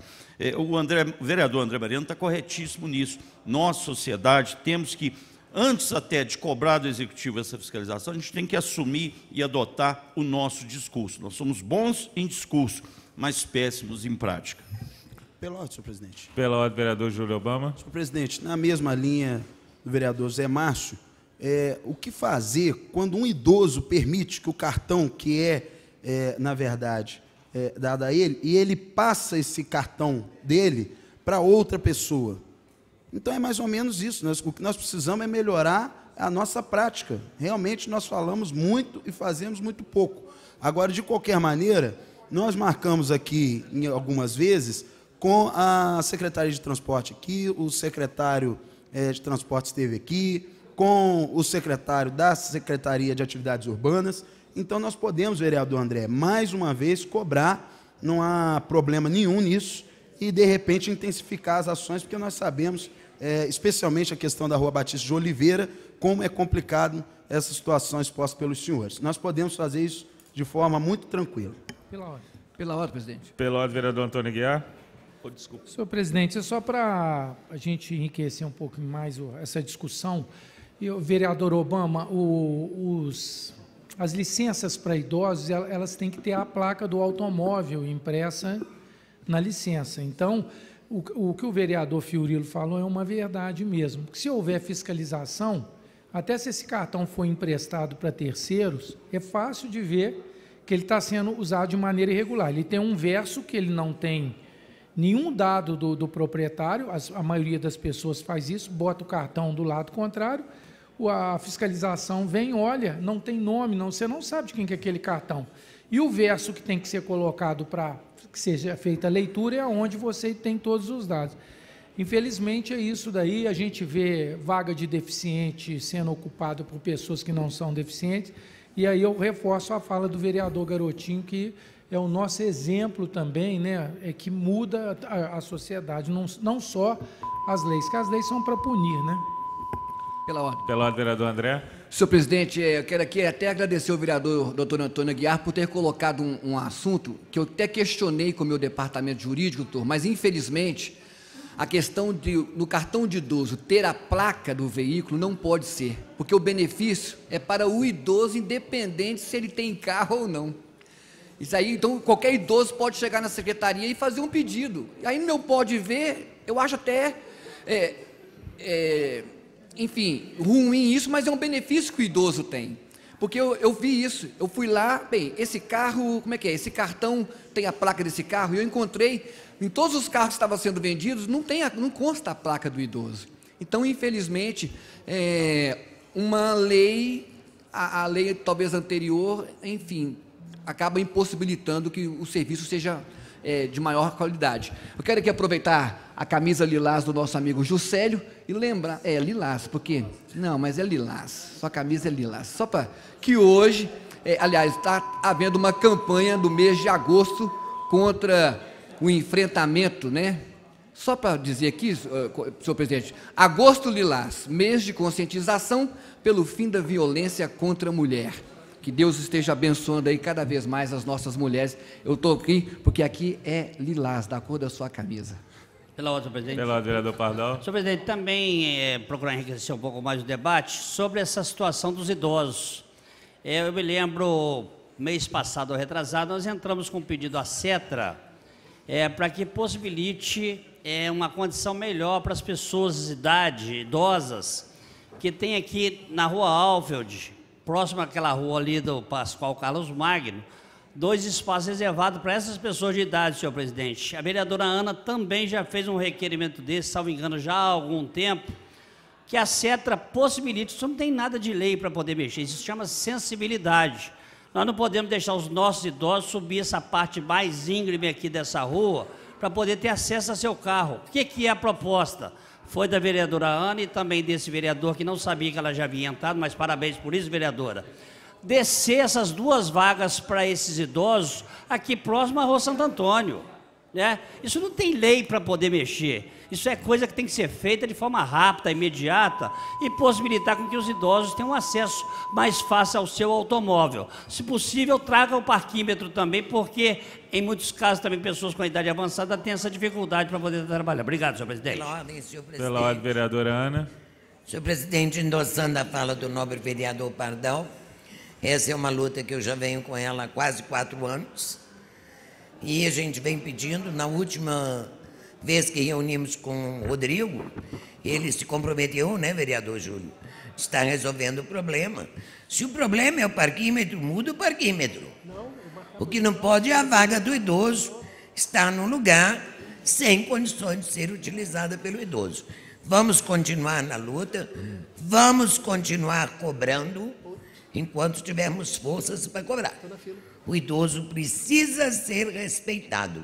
O vereador André Mariano está corretíssimo nisso. Nós, sociedade, temos que, antes até de cobrar do Executivo essa fiscalização, a gente tem que assumir e adotar o nosso discurso. Nós somos bons em discurso, mas péssimos em prática. Pela ordem, senhor presidente. Pela ordem, vereador Júlio Obama. Senhor presidente, na mesma linha do vereador Zé Márcio, o que fazer quando um idoso permite que o cartão que na verdade, dado a ele, e ele passa esse cartão dele para outra pessoa? Então é mais ou menos isso. O que nós precisamos é melhorar a nossa prática. Realmente nós falamos muito e fazemos muito pouco. Agora, de qualquer maneira, nós marcamos aqui algumas vezes com a Secretaria de Transporte aqui, o secretário de Transporte esteve aqui, com o secretário da Secretaria de Atividades Urbanas. Então nós podemos, vereador André, mais uma vez cobrar, não há problema nenhum nisso, e de repente intensificar as ações, porque nós sabemos, especialmente a questão da Rua Batista de Oliveira, como é complicado essa situação exposta pelos senhores. Nós podemos fazer isso de forma muito tranquila. Pela ordem. Pela ordem, presidente. Pela ordem, vereador Antônio Aguiar. Desculpa. Senhor presidente, é só para a gente enriquecer um pouco mais essa discussão. E o vereador Obama, as licenças para idosos, elas têm que ter a placa do automóvel impressa na licença. Então, o que o vereador Fiorilo falou é uma verdade mesmo. Se houver fiscalização, até se esse cartão for emprestado para terceiros, é fácil de ver que ele está sendo usado de maneira irregular. Ele tem um verso que ele não tem nenhum dado do proprietário, a maioria das pessoas faz isso, bota o cartão do lado contrário, a fiscalização vem, olha, não tem nome, você não sabe de quem que é aquele cartão. E o verso que tem que ser colocado para que seja feita a leitura é onde você tem todos os dados. Infelizmente é isso daí, a gente vê vaga de deficiente sendo ocupada por pessoas que não são deficientes, e aí eu reforço a fala do vereador Garotinho, que é o nosso exemplo também, né, que muda a sociedade, não só as leis, que as leis são para punir, né? Pela ordem. Pela ordem, vereador André. Senhor presidente, eu quero aqui até agradecer ao vereador doutor Antônio Aguiar por ter colocado um assunto que eu até questionei com o meu departamento jurídico, doutor, mas infelizmente a questão no cartão de idoso ter a placa do veículo não pode ser, porque o benefício é para o idoso independente se ele tem carro ou não. Isso aí, então qualquer idoso pode chegar na secretaria e fazer um pedido. Aí não pode ver, eu acho até, enfim, ruim isso, mas é um benefício que o idoso tem. Porque eu vi isso, eu fui lá, bem, esse carro, como é que é? Esse cartão tem a placa desse carro, e eu encontrei, em todos os carros que estavam sendo vendidos, não consta a placa do idoso. Então, infelizmente, uma lei, a lei talvez anterior, enfim, acaba impossibilitando que o serviço seja de maior qualidade. Eu quero aqui aproveitar a camisa lilás do nosso amigo Juscelio e lembrar, lilás, porque, não, mas é lilás, sua camisa é lilás, só para que hoje, aliás, está havendo uma campanha do mês de agosto contra o enfrentamento, né? Só para dizer aqui, senhor presidente, agosto lilás, mês de conscientização pelo fim da violência contra a mulher. Que Deus esteja abençoando aí cada vez mais as nossas mulheres. Eu estou aqui porque aqui é lilás, da cor da sua camisa. Pela ordem, presidente. Pela ordem, vereador Pardal. Senhor presidente, também procurar enriquecer um pouco mais o debate sobre essa situação dos idosos. Eu me lembro, mês passado ou retrasado, nós entramos com um pedido à CETRA para que possibilite uma condição melhor para as pessoas de idade, idosas, que tem aqui na Rua Alfield, próximo àquela rua ali do Pascoal Carlos Magno, 2 espaços reservados para essas pessoas de idade, senhor presidente. A vereadora Ana também já fez um requerimento desse, salvo engano, já há algum tempo, que a CETRA possibilite, isso não tem nada de lei para poder mexer, isso se chama sensibilidade. Nós não podemos deixar os nossos idosos subir essa parte mais íngreme aqui dessa rua para poder ter acesso a seu carro. O que é a proposta? Foi da vereadora Ana e também desse vereador que não sabia que ela já havia entrado, mas parabéns por isso, vereadora. Descer essas 2 vagas para esses idosos aqui próximo à Rua Santo Antônio, né? Isso não tem lei para poder mexer. Isso é coisa que tem que ser feita de forma rápida, imediata e possibilitar com que os idosos tenham acesso mais fácil ao seu automóvel. Se possível, traga o parquímetro também, porque em muitos casos também pessoas com idade avançada têm essa dificuldade para poder trabalhar. Obrigado, senhor presidente. Pela ordem, senhor presidente. Pela ordem, vereadora Ana. Senhor presidente, endossando a fala do nobre vereador Pardal, essa é uma luta que eu já venho com ela há quase 4 anos, e a gente vem pedindo, na última vez que reunimos com o Rodrigo, ele se comprometeu, né, vereador Júlio? Está resolvendo o problema. Se o problema é o parquímetro, muda o parquímetro. O que não pode é a vaga do idoso estar num lugar sem condições de ser utilizada pelo idoso. Vamos continuar na luta, vamos continuar cobrando enquanto tivermos forças para cobrar. O idoso precisa ser respeitado.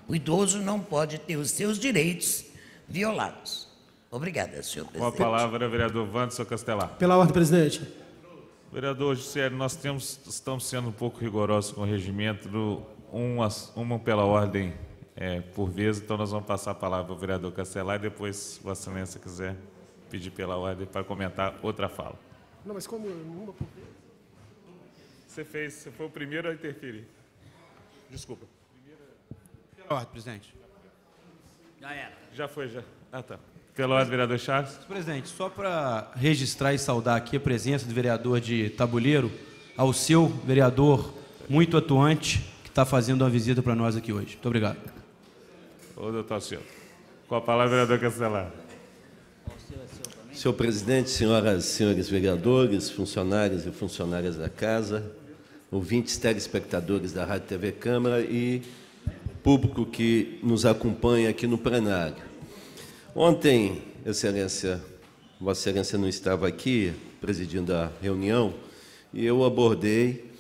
O idoso não pode ter os seus direitos violados. Obrigada, senhor presidente. Com a palavra, vereador Wanderson Castelar. Pela ordem, presidente. Vereador Juscelio, nós estamos sendo um pouco rigorosos com o regimento, uma pela ordem por vez, então nós vamos passar a palavra ao vereador Castelar e depois, Vossa Excelência, quiser pedir pela ordem para comentar outra fala. Não, mas como uma por vez? Você foi o primeiro a interferir. Desculpa. Pela ordem, presidente. Já era. Já foi, já. Ah, tá. Pela ordem, vereador Charles. Presidente, só para registrar e saudar aqui a presença do vereador de Tabuleiro, ao seu vereador muito atuante, que está fazendo uma visita para nós aqui hoje. Muito obrigado. Ô, doutor Alcido. Com a palavra, vereador Castelar. Senhor presidente, senhoras e senhores vereadores, funcionários e funcionárias da Casa, ouvintes telespectadores da Rádio TV Câmara e público que nos acompanha aqui no plenário. Ontem, Excelência, Vossa Excelência não estava aqui presidindo a reunião e eu abordei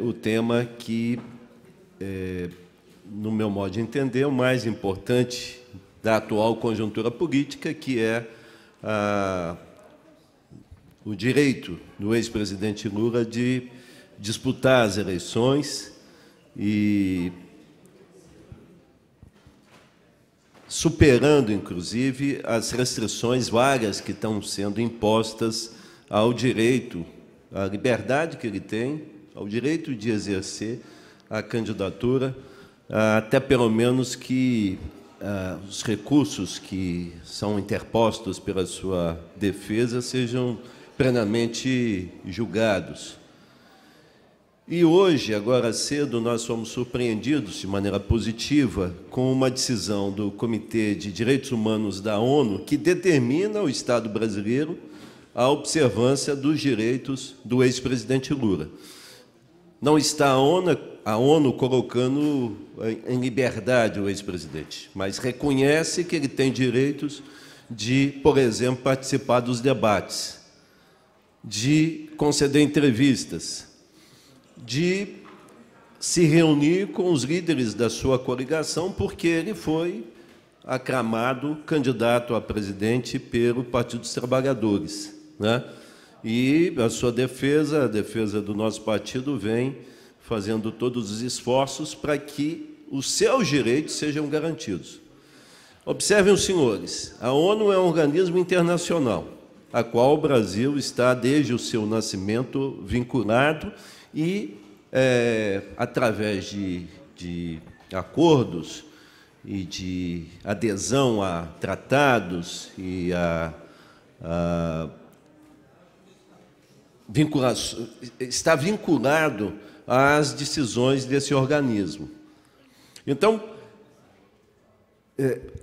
o tema que, no meu modo de entender, o mais importante da atual conjuntura política, que é o direito do ex-presidente Lula de disputar as eleições e superando, inclusive, as restrições várias que estão sendo impostas ao direito, à liberdade que ele tem, ao direito de exercer a candidatura, até pelo menos que os recursos que são interpostos pela sua defesa sejam plenamente julgados. E hoje, agora cedo, nós fomos surpreendidos de maneira positiva com uma decisão do Comitê de Direitos Humanos da ONU que determina ao Estado brasileiro a observância dos direitos do ex-presidente Lula. Não está a ONU colocando em liberdade o ex-presidente, mas reconhece que ele tem direitos de, por exemplo, participar dos debates, de conceder entrevistas, de se reunir com os líderes da sua coligação, porque ele foi aclamado candidato a presidente pelo Partido dos Trabalhadores, né? E a sua defesa, a defesa do nosso partido, vem fazendo todos os esforços para que os seus direitos sejam garantidos. Observem os senhores, a ONU é um organismo internacional, a qual o Brasil está, desde o seu nascimento, vinculado e, através de acordos e de adesão a tratados e está vinculado às decisões desse organismo. Então,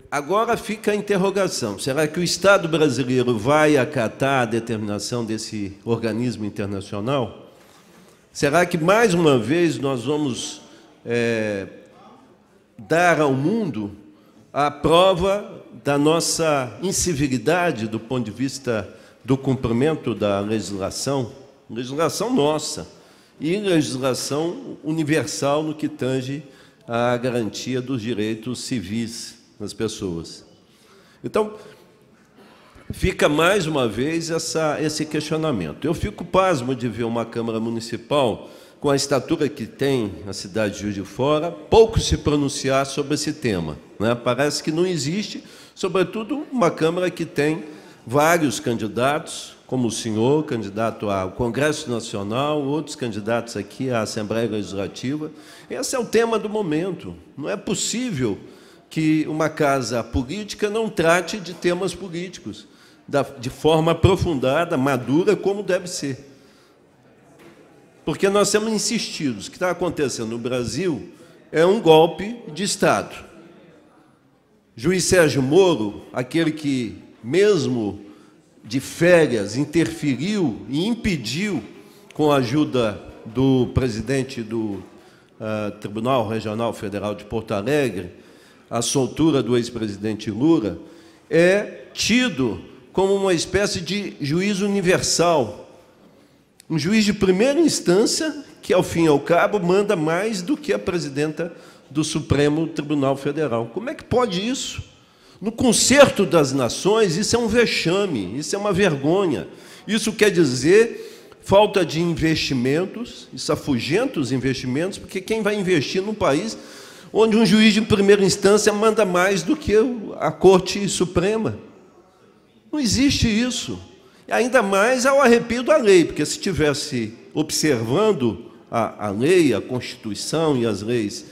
agora fica a interrogação: será que o Estado brasileiro vai acatar a determinação desse organismo internacional? Será que, mais uma vez, nós vamos dar ao mundo a prova da nossa incivilidade do ponto de vista do cumprimento da legislação nossa, e legislação universal no que tange à garantia dos direitos civis das pessoas? Então, fica mais uma vez esse questionamento. Eu fico pasmo de ver uma Câmara Municipal, com a estatura que tem a cidade de Juiz de Fora, pouco se pronunciar sobre esse tema, né? Parece que não existe, sobretudo, uma Câmara que tem vários candidatos, como o senhor, candidato ao Congresso Nacional, outros candidatos aqui à Assembleia Legislativa. Esse é o tema do momento. Não é possível que uma casa política não trate de temas políticos de forma aprofundada, madura, como deve ser. Porque nós temos insistido, o que está acontecendo no Brasil é um golpe de Estado. Juiz Sérgio Moro, aquele que, mesmo de férias, interferiu e impediu, com a ajuda do presidente do Tribunal Regional Federal de Porto Alegre, a soltura do ex-presidente Lula, é tido como uma espécie de juiz universal, um juiz de primeira instância que, ao fim e ao cabo, manda mais do que a presidenta do Supremo Tribunal Federal. Como é que pode isso? No concerto das nações, isso é um vexame, isso é uma vergonha. Isso quer dizer falta de investimentos, isso afugenta os investimentos, porque quem vai investir num país onde um juiz de primeira instância manda mais do que a Corte Suprema? Não existe isso. E ainda mais ao arrepio da lei, porque se estivesse observando a lei, a Constituição e as leis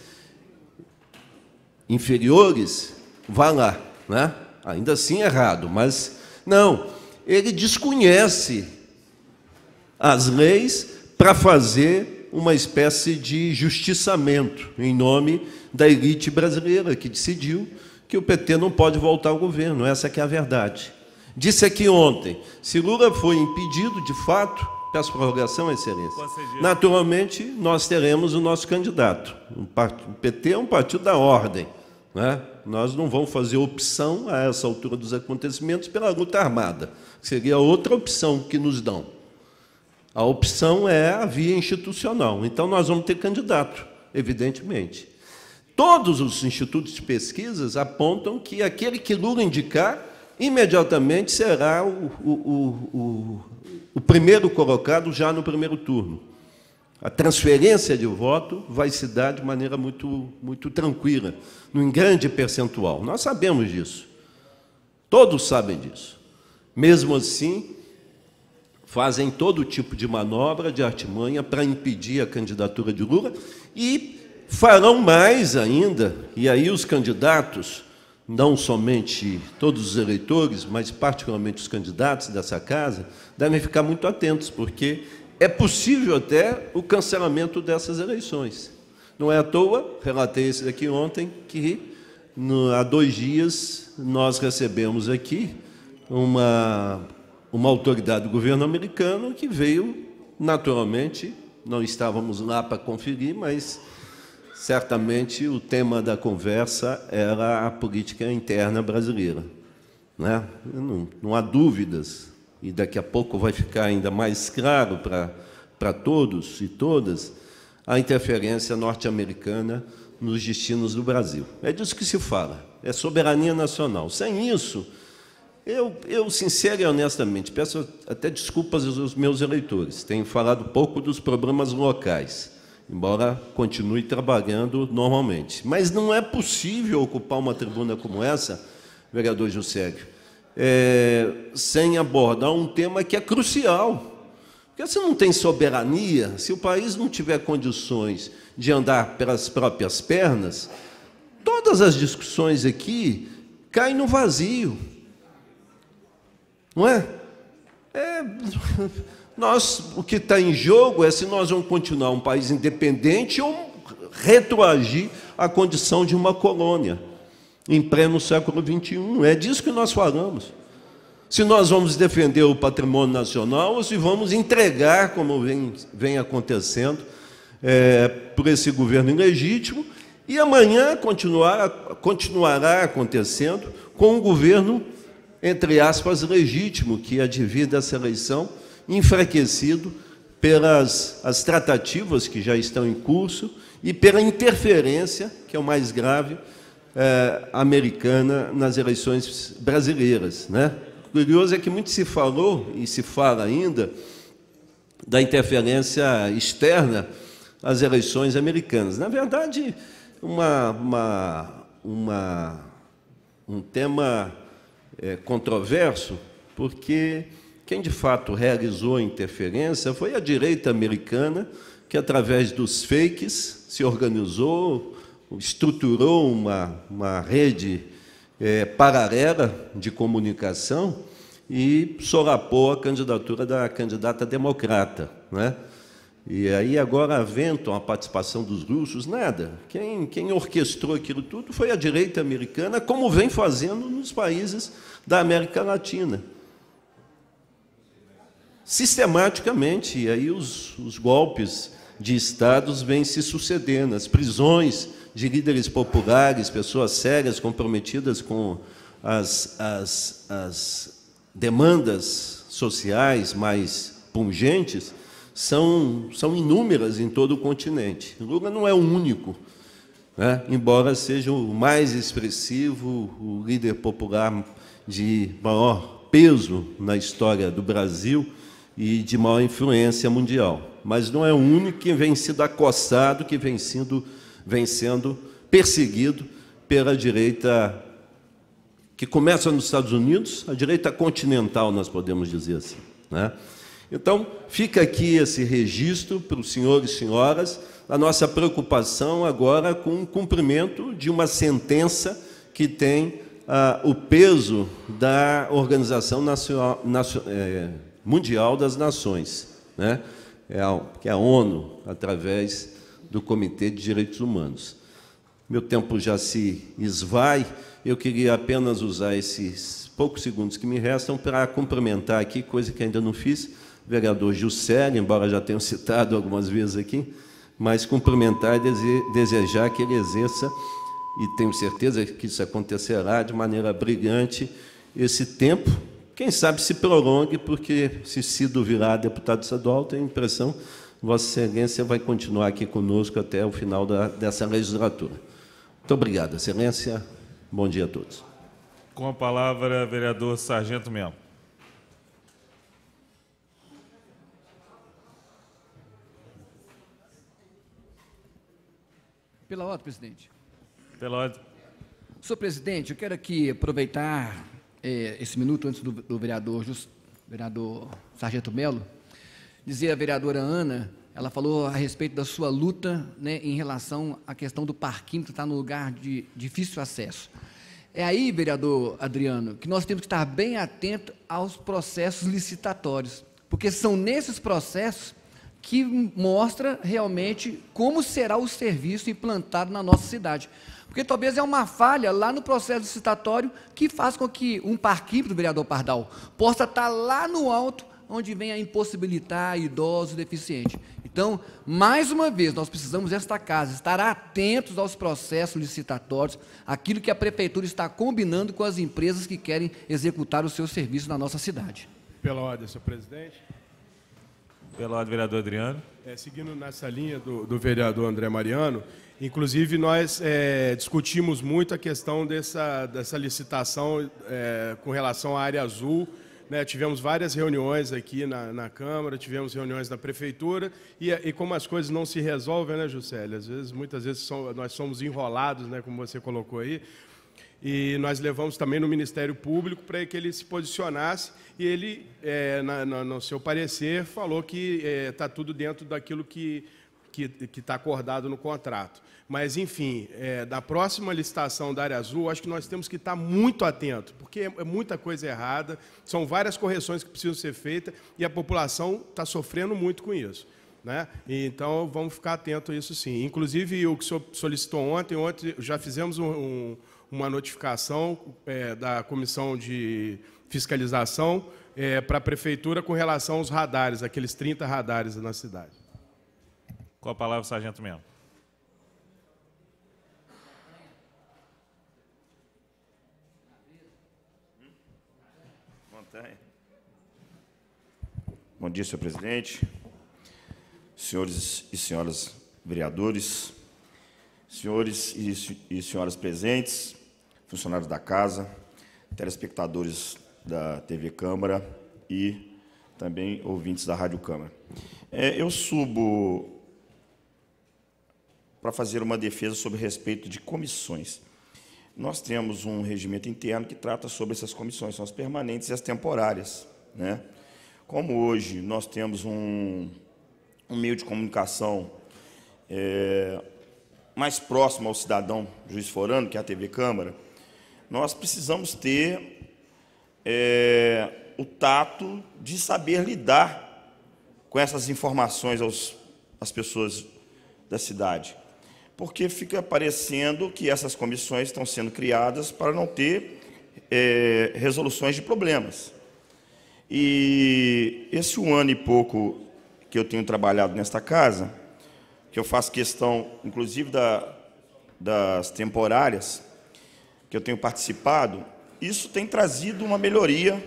inferiores, vá lá, né? Ainda assim errado, mas não, ele desconhece as leis para fazer uma espécie de justiçamento em nome da elite brasileira, que decidiu que o PT não pode voltar ao governo. Essa que é a verdade. Disse aqui ontem, se Lula foi impedido, de fato, peço prorrogação, Excelência, naturalmente nós teremos o nosso candidato. O PT é um partido da ordem, né? Nós não vamos fazer opção, a essa altura dos acontecimentos, pela luta armada. Seria outra opção que nos dão. A opção é a via institucional. Então, nós vamos ter candidato, evidentemente. Todos os institutos de pesquisas apontam que aquele que Lula indicar, imediatamente será o primeiro colocado já no primeiro turno. A transferência de voto vai se dar de maneira muito tranquila, num grande percentual. Nós sabemos disso. Todos sabem disso. Mesmo assim, fazem todo tipo de manobra, de artimanha, para impedir a candidatura de Lula e farão mais ainda, e aí os candidatos, não somente todos os eleitores, mas particularmente os candidatos dessa casa, devem ficar muito atentos, porque é possível até o cancelamento dessas eleições. Não é à toa, relatei isso aqui ontem, que há 2 dias nós recebemos aqui uma autoridade do governo americano que veio, naturalmente, não estávamos lá para conferir, mas certamente o tema da conversa era a política interna brasileira, né? Não há dúvidas, e daqui a pouco vai ficar ainda mais claro para todos e todas, a interferência norte-americana nos destinos do Brasil. É disso que se fala, é soberania nacional. Sem isso, eu sincero e honestamente, peço até desculpas aos meus eleitores, tenho falado pouco dos problemas locais, embora continue trabalhando normalmente. Mas não é possível ocupar uma tribuna como essa, vereador Juscelio, sem abordar um tema que é crucial. Porque se não tem soberania, se o país não tiver condições de andar pelas próprias pernas, todas as discussões aqui caem no vazio. Não é? O que está em jogo é se nós vamos continuar um país independente ou retroagir à condição de uma colônia em pleno século XXI. É disso que nós falamos. Se nós vamos defender o patrimônio nacional ou se vamos entregar, como vem acontecendo, por esse governo ilegítimo, e amanhã continuará acontecendo com um governo, entre aspas, legítimo, que advir dessa eleição, enfraquecido pelas as tratativas que já estão em curso e pela interferência, que é o mais grave, americana nas eleições brasileiras, né? O curioso é que muito se falou, e se fala ainda, da interferência externa às eleições americanas. Na verdade, um tema controverso, porque quem, de fato, realizou a interferência foi a direita americana, que, através dos fakes, se organizou, estruturou uma rede paralela de comunicação e solapou a candidatura da candidata democrata, né? E aí agora aventam a participação dos russos, nada. Quem orquestrou aquilo tudo foi a direita americana, como vem fazendo nos países da América Latina. Sistematicamente, e aí os golpes de estados vêm se sucedendo, as prisões de líderes populares, pessoas sérias comprometidas com as demandas sociais mais pungentes, são inúmeras em todo o continente. Lula não é o único, né? Embora seja o mais expressivo, o líder popular de maior peso na história do Brasil e de maior influência mundial. Mas não é o único que vem sendo acossado, que vem sendo perseguido pela direita, que começa nos Estados Unidos, a direita continental, nós podemos dizer assim, né? Então, fica aqui esse registro para os senhores e senhoras, a nossa preocupação agora com o cumprimento de uma sentença que tem o peso da Organização Mundial das Nações, né? Que é a ONU, através do Comitê de Direitos Humanos. Meu tempo já se esvai, eu queria apenas usar esses poucos segundos que me restam para cumprimentar aqui, coisa que ainda não fiz, o vereador Juscelio, embora já tenha citado algumas vezes aqui, mas cumprimentar e desejar que ele exerça, e tenho certeza que isso acontecerá de maneira brilhante, esse tempo, quem sabe se prolongue, porque se Cido virar deputado estadual, tenho a impressão, Vossa Excelência vai continuar aqui conosco até o final dessa legislatura. Muito obrigado, Excelência. Bom dia a todos. Com a palavra, vereador Sargento Melo. Pela ordem, presidente. Pela ordem. Senhor presidente, eu quero aqui aproveitar esse minuto antes do vereador Sargento Melo, dizer à vereadora Ana, ela falou a respeito da sua luta, né, em relação à questão do parquímetro estar no lugar de difícil acesso. É aí, vereador Adriano, que nós temos que estar bem atentos aos processos licitatórios, porque são nesses processos que mostra realmente como será o serviço implantado na nossa cidade. Porque talvez é uma falha lá no processo licitatório que faz com que um parquímetro, vereador Pardal, possa estar lá no alto, onde vem a impossibilitar idosos e deficientes. Então, mais uma vez, nós precisamos desta casa estar atentos aos processos licitatórios, aquilo que a prefeitura está combinando com as empresas que querem executar o seu serviço na nossa cidade. Pela ordem, senhor presidente. Pela ordem, vereador Adriano. Seguindo nessa linha do vereador André Mariano, inclusive nós discutimos muito a questão dessa licitação com relação à área azul, né? Tivemos várias reuniões aqui na Câmara, tivemos reuniões na Prefeitura, e como as coisas não se resolvem, né, Juscelio? Muitas vezes nós somos enrolados, né, como você colocou aí, e nós levamos também no Ministério Público para que ele se posicionasse, e ele, no seu parecer, falou que está tudo dentro daquilo que está acordado no contrato. Mas, enfim, da próxima licitação da área azul, acho que nós temos que estar muito atentos, porque é muita coisa errada, são várias correções que precisam ser feitas, e a população está sofrendo muito com isso, né? Então, vamos ficar atentos a isso, sim. Inclusive, o que o senhor solicitou ontem já fizemos uma notificação da Comissão de Fiscalização para a Prefeitura com relação aos radares, aqueles 30 radares na cidade. Com a palavra, Sargento Melo. Bom dia, senhor presidente, senhores e senhoras vereadores, senhores e senhoras presentes, funcionários da casa, telespectadores da TV Câmara e também ouvintes da Rádio Câmara. Eu subo para fazer uma defesa sobre respeito de comissões. Nós temos um regimento interno que trata sobre essas comissões, são as permanentes e as temporárias, né? Como hoje nós temos um meio de comunicação mais próximo ao cidadão juiz forano, que é a TV Câmara, nós precisamos ter o tato de saber lidar com essas informações as pessoas da cidade? Porque fica parecendo que essas comissões estão sendo criadas para não ter resoluções de problemas. E esse 1 ano e pouco que eu tenho trabalhado nesta casa, que eu faço questão, inclusive, das temporárias, que eu tenho participado, isso tem trazido uma melhoria,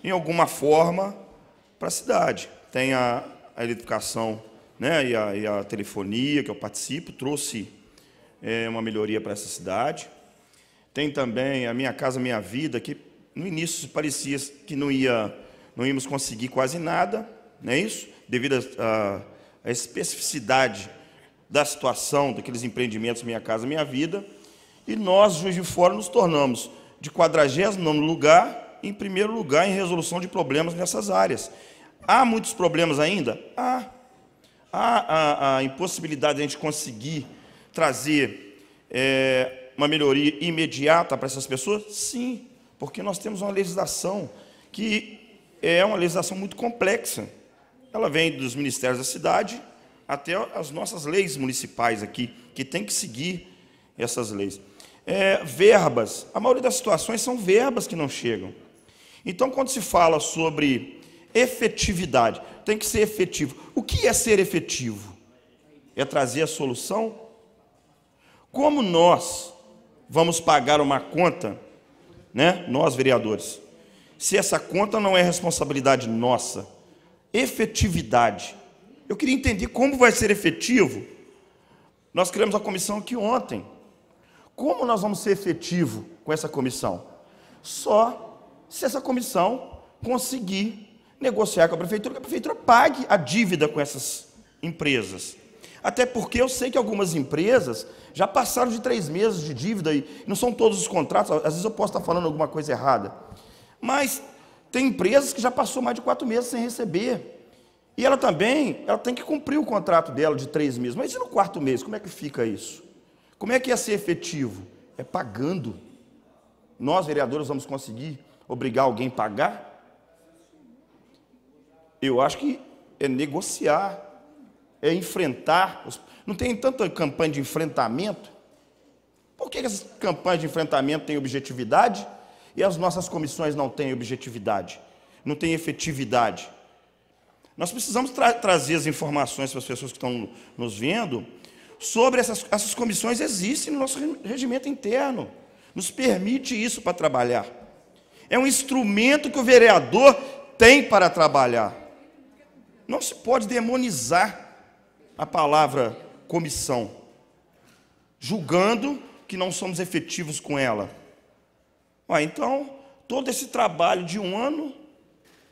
em alguma forma, para a cidade. Tem a eletrificação, né, e a telefonia, que eu participo, trouxe uma melhoria para essa cidade. Tem também a Minha Casa Minha Vida, que no início parecia que não íamos conseguir quase nada, não é isso? Devido à especificidade da situação daqueles empreendimentos Minha Casa Minha Vida, e nós, Juiz de Fora, nos tornamos de 49º lugar, em primeiro lugar em resolução de problemas nessas áreas. Há muitos problemas ainda? Há a impossibilidade de a gente conseguir trazer uma melhoria imediata para essas pessoas? Sim, porque nós temos uma legislação que é uma legislação muito complexa. Ela vem dos ministérios da cidade até as nossas leis municipais aqui, que tem que seguir essas leis. Verbas, a maioria das situações são verbas que não chegam. Então, quando se fala sobre efetividade, tem que ser efetivo. O que é ser efetivo? É trazer a solução? Como nós vamos pagar uma conta, né, nós, vereadores, se essa conta não é responsabilidade nossa? Efetividade. Eu queria entender como vai ser efetivo. Nós criamos a comissão aqui ontem. Como nós vamos ser efetivo com essa comissão? Só se essa comissão conseguir negociar com a prefeitura pague a dívida com essas empresas. Até porque eu sei que algumas empresas já passaram de 3 meses de dívida, e não são todos os contratos, às vezes eu posso estar falando alguma coisa errada, mas tem empresas que já passou mais de 4 meses sem receber. E ela tem que cumprir o contrato dela de 3 meses. Mas e no 4º mês, como é que fica isso? Como é que ia ser efetivo? É pagando. Nós, vereadores, vamos conseguir obrigar alguém a pagar? Eu acho que é negociar, é enfrentar. Não tem tanta campanha de enfrentamento? Por que essas campanhas de enfrentamento têm objetividade e as nossas comissões não têm objetividade, não têm efetividade? Nós precisamos trazer as informações para as pessoas que estão nos vendo sobre essas comissões. Existem no nosso regimento interno, nos permite isso para trabalhar. É um instrumento que o vereador tem para trabalhar. Não se pode demonizar a palavra comissão, julgando que não somos efetivos com ela. Então, todo esse trabalho de 1 ano,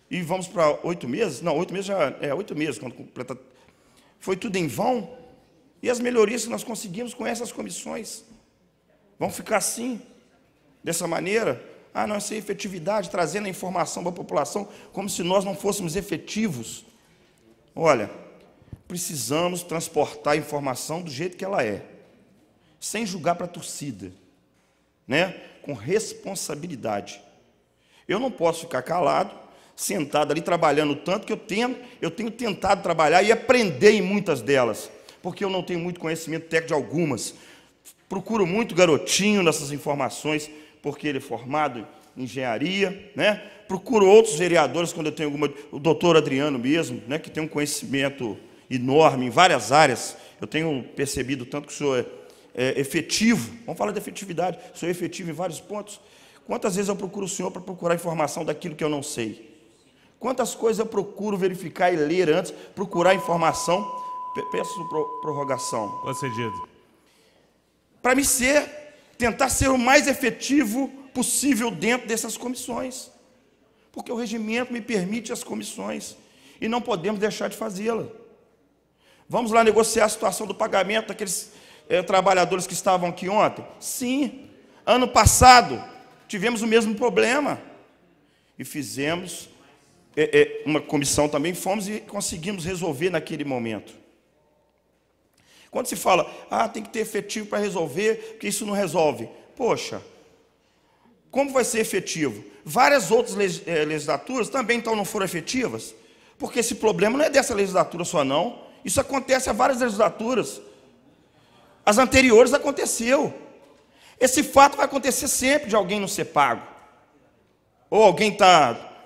e vamos para 8 meses, não, 8 meses já é 8 meses, quando completa, foi tudo em vão, e as melhorias que nós conseguimos com essas comissões vão ficar assim, dessa maneira? Não é ser efetividade, trazendo a informação para a população, como se nós não fôssemos efetivos. Olha, precisamos transportar a informação do jeito que ela é, sem julgar para a torcida, né? Com responsabilidade. Eu não posso ficar calado, sentado ali trabalhando tanto que eu tenho tentado trabalhar e aprender em muitas delas, porque eu não tenho muito conhecimento técnico de algumas. Procuro muito garotinho nessas informações, porque ele é formado em engenharia, né? Procuro outros vereadores quando eu tenho alguma, o doutor Adriano mesmo, né, que tem um conhecimento enorme em várias áreas. Eu tenho percebido tanto que o senhor é efetivo. Vamos falar de efetividade. O senhor é efetivo em vários pontos. Quantas vezes eu procuro o senhor para procurar informação daquilo que eu não sei? Quantas coisas eu procuro verificar e ler antes, procurar informação? Peço prorrogação. Concedido. Para me tentar ser o mais efetivo possível dentro dessas comissões. Porque o regimento me permite as comissões e não podemos deixar de fazê-la. Vamos lá negociar a situação do pagamento daqueles trabalhadores que estavam aqui ontem? Sim. Ano passado, tivemos o mesmo problema. E fizemos uma comissão também, fomos e conseguimos resolver naquele momento. Quando se fala, tem que ter efetivo para resolver, porque isso não resolve. Poxa, como vai ser efetivo? Várias outras legislaturas também então não foram efetivas, porque esse problema não é dessa legislatura só não, Isso acontece há várias legislaturas. As anteriores aconteceu. Esse fato vai acontecer sempre de alguém não ser pago. Ou alguém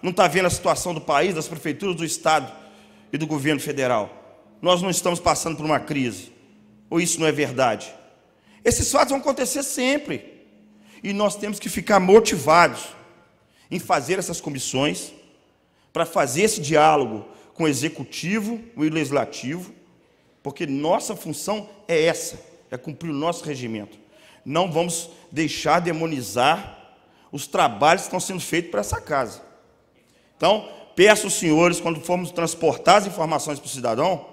não está vendo a situação do país, das prefeituras, do Estado e do governo federal. Nós não estamos passando por uma crise. Ou isso não é verdade? Esses fatos vão acontecer sempre. E nós temos que ficar motivados em fazer essas comissões, para fazer esse diálogo com o Executivo e o Legislativo, porque nossa função é essa, é cumprir o nosso regimento. Não vamos deixar demonizar os trabalhos que estão sendo feitos para essa casa. Então, peço aos senhores, quando formos transportar as informações para o cidadão,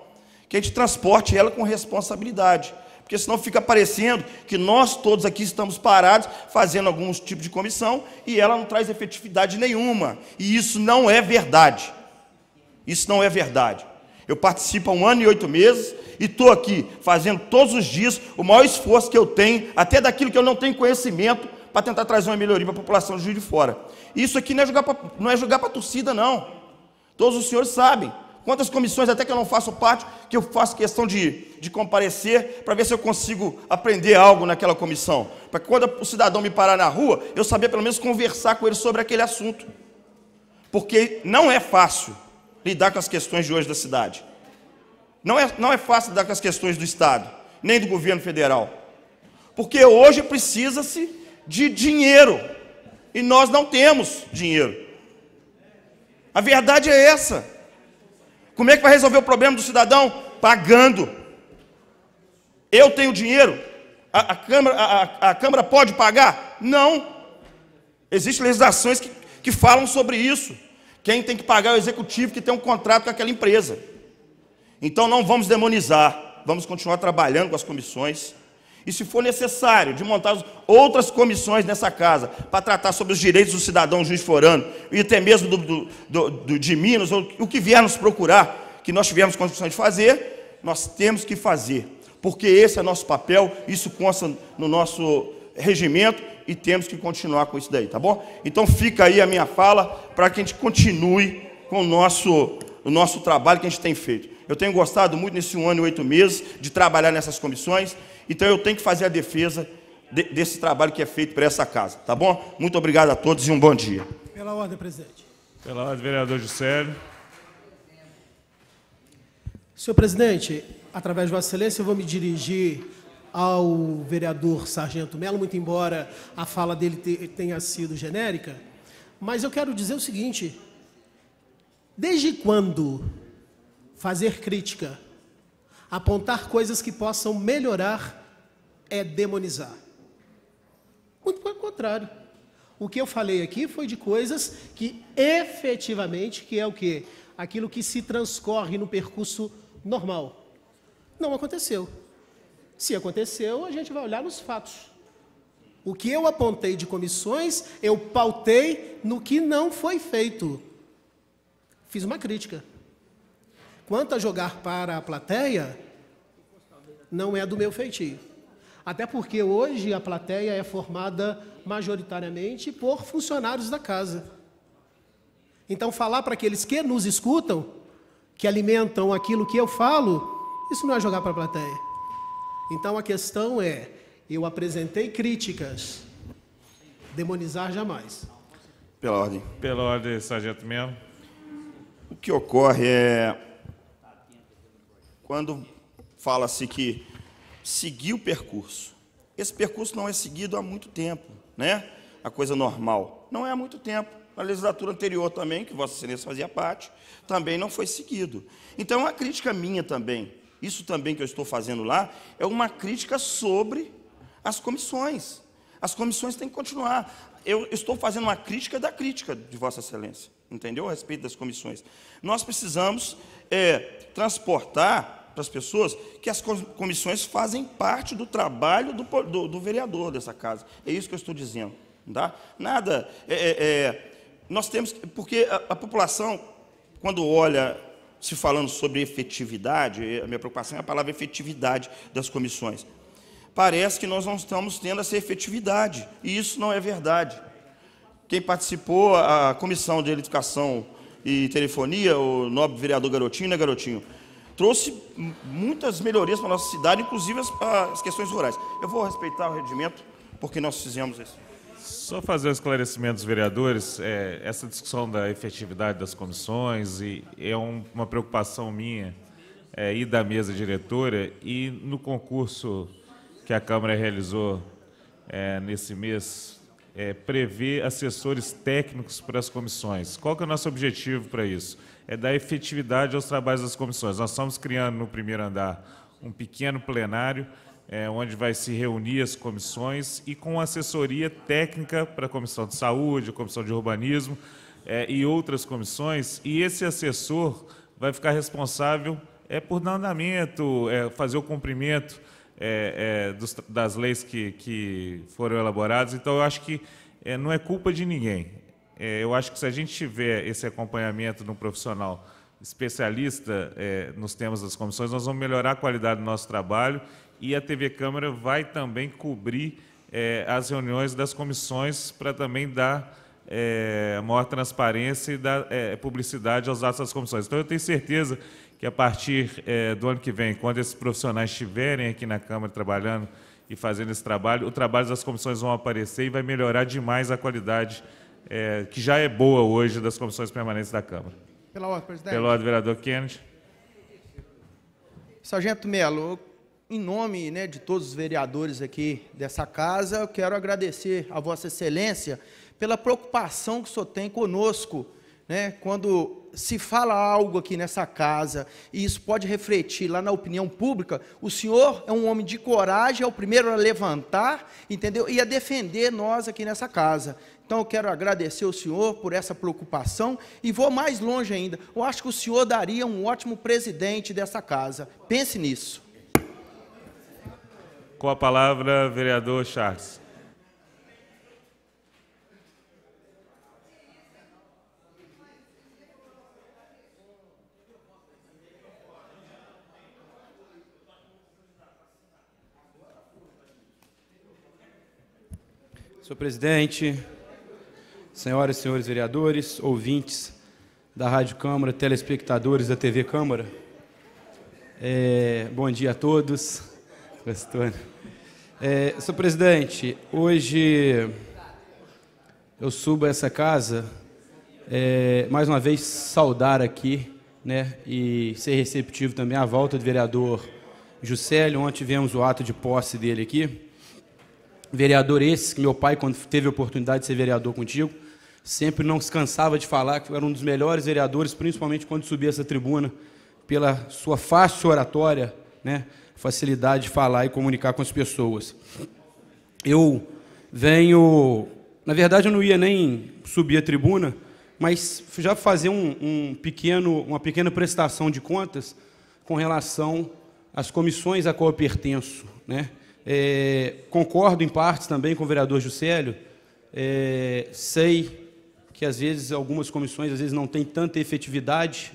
que a gente transporte ela com responsabilidade, porque senão fica parecendo que nós todos aqui estamos parados fazendo algum tipo de comissão e ela não traz efetividade nenhuma. E isso não é verdade. Isso não é verdade. Eu participo há 1 ano e 8 meses e estou aqui fazendo todos os dias o maior esforço que eu tenho, até daquilo que eu não tenho conhecimento, para tentar trazer uma melhoria para a população de Juiz de Fora. Isso aqui não é jogar para a torcida, não. Todos os senhores sabem. Quantas comissões, até que eu não faço parte, que eu faço questão de comparecer, para ver se eu consigo aprender algo naquela comissão. Para que quando o cidadão me parar na rua, eu saber pelo menos conversar com ele sobre aquele assunto. Porque não é fácil lidar com as questões de hoje da cidade. Não é fácil lidar com as questões do Estado, nem do governo federal. Porque hoje precisa-se de dinheiro. E nós não temos dinheiro. A verdade é essa. Como é que vai resolver o problema do cidadão? Pagando. Eu tenho dinheiro? A Câmara pode pagar? Não. Existem legislações que falam sobre isso. Quem tem que pagar é o Executivo, que tem um contrato com aquela empresa. Então não vamos demonizar. Vamos continuar trabalhando com as comissões. E se for necessário de montar outras comissões nessa casa para tratar sobre os direitos do cidadão juiz-forano e até mesmo de Minas, ou o que vier nos procurar, que nós tivemos condições de fazer, nós temos que fazer. Porque esse é nosso papel, isso consta no nosso regimento e temos que continuar com isso daí, tá bom? Então fica aí a minha fala para que a gente continue com o nosso trabalho que a gente tem feito. Eu tenho gostado muito nesse 1 ano e 8 meses de trabalhar nessas comissões. Então, eu tenho que fazer a defesa desse trabalho que é feito por essa casa, tá bom? Muito obrigado a todos e um bom dia. Pela ordem, presidente. Pela ordem, vereador Juscelio. Senhor presidente, através de Vossa Excelência, eu vou me dirigir ao vereador Sargento Melo, muito embora a fala dele tenha sido genérica, mas eu quero dizer o seguinte: desde quando fazer crítica, apontar coisas que possam melhorar, é demonizar? Muito pelo contrário. O que eu falei aqui foi de coisas que efetivamente, que é o quê? Aquilo que se transcorre no percurso normal. Não aconteceu. Se aconteceu, a gente vai olhar nos fatos. O que eu apontei de comissões, eu pautei no que não foi feito. Fiz uma crítica. Quanto a jogar para a plateia, não é do meu feitio. Até porque hoje a plateia é formada majoritariamente por funcionários da casa. Então, falar para aqueles que nos escutam, que alimentam aquilo que eu falo, isso não é jogar para a plateia. Então, a questão é, eu apresentei críticas, demonizar jamais. Pela ordem. Pela ordem, Sargento Melo. O que ocorre é, quando fala-se que seguir o percurso, esse percurso não é seguido há muito tempo, né? A coisa normal. Não é há muito tempo. Na legislatura anterior também, que Vossa Excelência fazia parte, também não foi seguido. Então, é uma crítica minha também. Isso também que eu estou fazendo lá é uma crítica sobre as comissões. As comissões têm que continuar. Eu estou fazendo uma crítica da crítica de Vossa Excelência, entendeu? A respeito das comissões. Nós precisamos transportar para as pessoas que as comissões fazem parte do trabalho do vereador dessa casa. É isso que eu estou dizendo. Tá? Nada... nós temos... Porque a população, quando olha, se falando sobre efetividade, a minha preocupação é a palavra efetividade das comissões. Parece que nós não estamos tendo essa efetividade, e isso não é verdade. Quem participou, a Comissão de Educação e Telefonia, o nobre vereador Garotinho, né, Garotinho? trouxe muitas melhorias para a nossa cidade, inclusive as questões rurais. Eu vou respeitar o regimento, porque nós fizemos isso. Só fazer um esclarecimento dos vereadores, essa discussão da efetividade das comissões é uma preocupação minha e da mesa diretora, e no concurso que a Câmara realizou nesse mês, prevê assessores técnicos para as comissões. Qual que é o nosso objetivo para isso? É dar efetividade aos trabalhos das comissões. Nós estamos criando no primeiro andar um pequeno plenário, onde vai se reunir as comissões e com assessoria técnica para a Comissão de Saúde, a Comissão de Urbanismo e outras comissões, e esse assessor vai ficar responsável por dar andamento, fazer o cumprimento das leis que foram elaboradas. Então, eu acho que não é culpa de ninguém. Eu acho que se a gente tiver esse acompanhamento de um profissional especialista nos temas das comissões, nós vamos melhorar a qualidade do nosso trabalho, e a TV Câmara vai também cobrir as reuniões das comissões para também dar maior transparência e dar publicidade aos atos das comissões. Então, eu tenho certeza que a partir do ano que vem, quando esses profissionais estiverem aqui na Câmara trabalhando e fazendo esse trabalho, o trabalho das comissões vão aparecer e vai melhorar demais a qualidade que já é boa hoje das comissões permanentes da Câmara. Pela ordem, presidente. Pela ordem, vereador Kennedy. Sargento Melo, em nome de todos os vereadores aqui dessa casa, eu quero agradecer a Vossa Excelência pela preocupação que o senhor tem conosco, quando se fala algo aqui nessa casa, e isso pode refletir lá na opinião pública. O senhor é um homem de coragem, é o primeiro a levantar, entendeu? E a defender nós aqui nessa casa. Então, eu quero agradecer ao senhor por essa preocupação, e vou mais longe ainda. Eu acho que o senhor daria um ótimo presidente dessa casa. Pense nisso. Com a palavra, vereador Charles. Senhor presidente, senhoras e senhores vereadores, ouvintes da Rádio Câmara, telespectadores da TV Câmara, bom dia a todos. Senhor presidente, hoje eu subo a essa casa, mais uma vez saudar aqui, e ser receptivo também à volta do vereador Juscelio. Ontem tivemos o ato de posse dele aqui. Vereador esse, que meu pai, quando teve a oportunidade de ser vereador contigo, sempre não se cansava de falar que era um dos melhores vereadores, principalmente quando subia essa tribuna, pela sua fácil oratória, facilidade de falar e comunicar com as pessoas. Eu venho... Na verdade, eu não ia nem subir a tribuna, mas já fazer uma pequena prestação de contas com relação às comissões a qual eu pertenço, concordo em partes também com o vereador Juscelio. Sei que às vezes algumas comissões não têm tanta efetividade,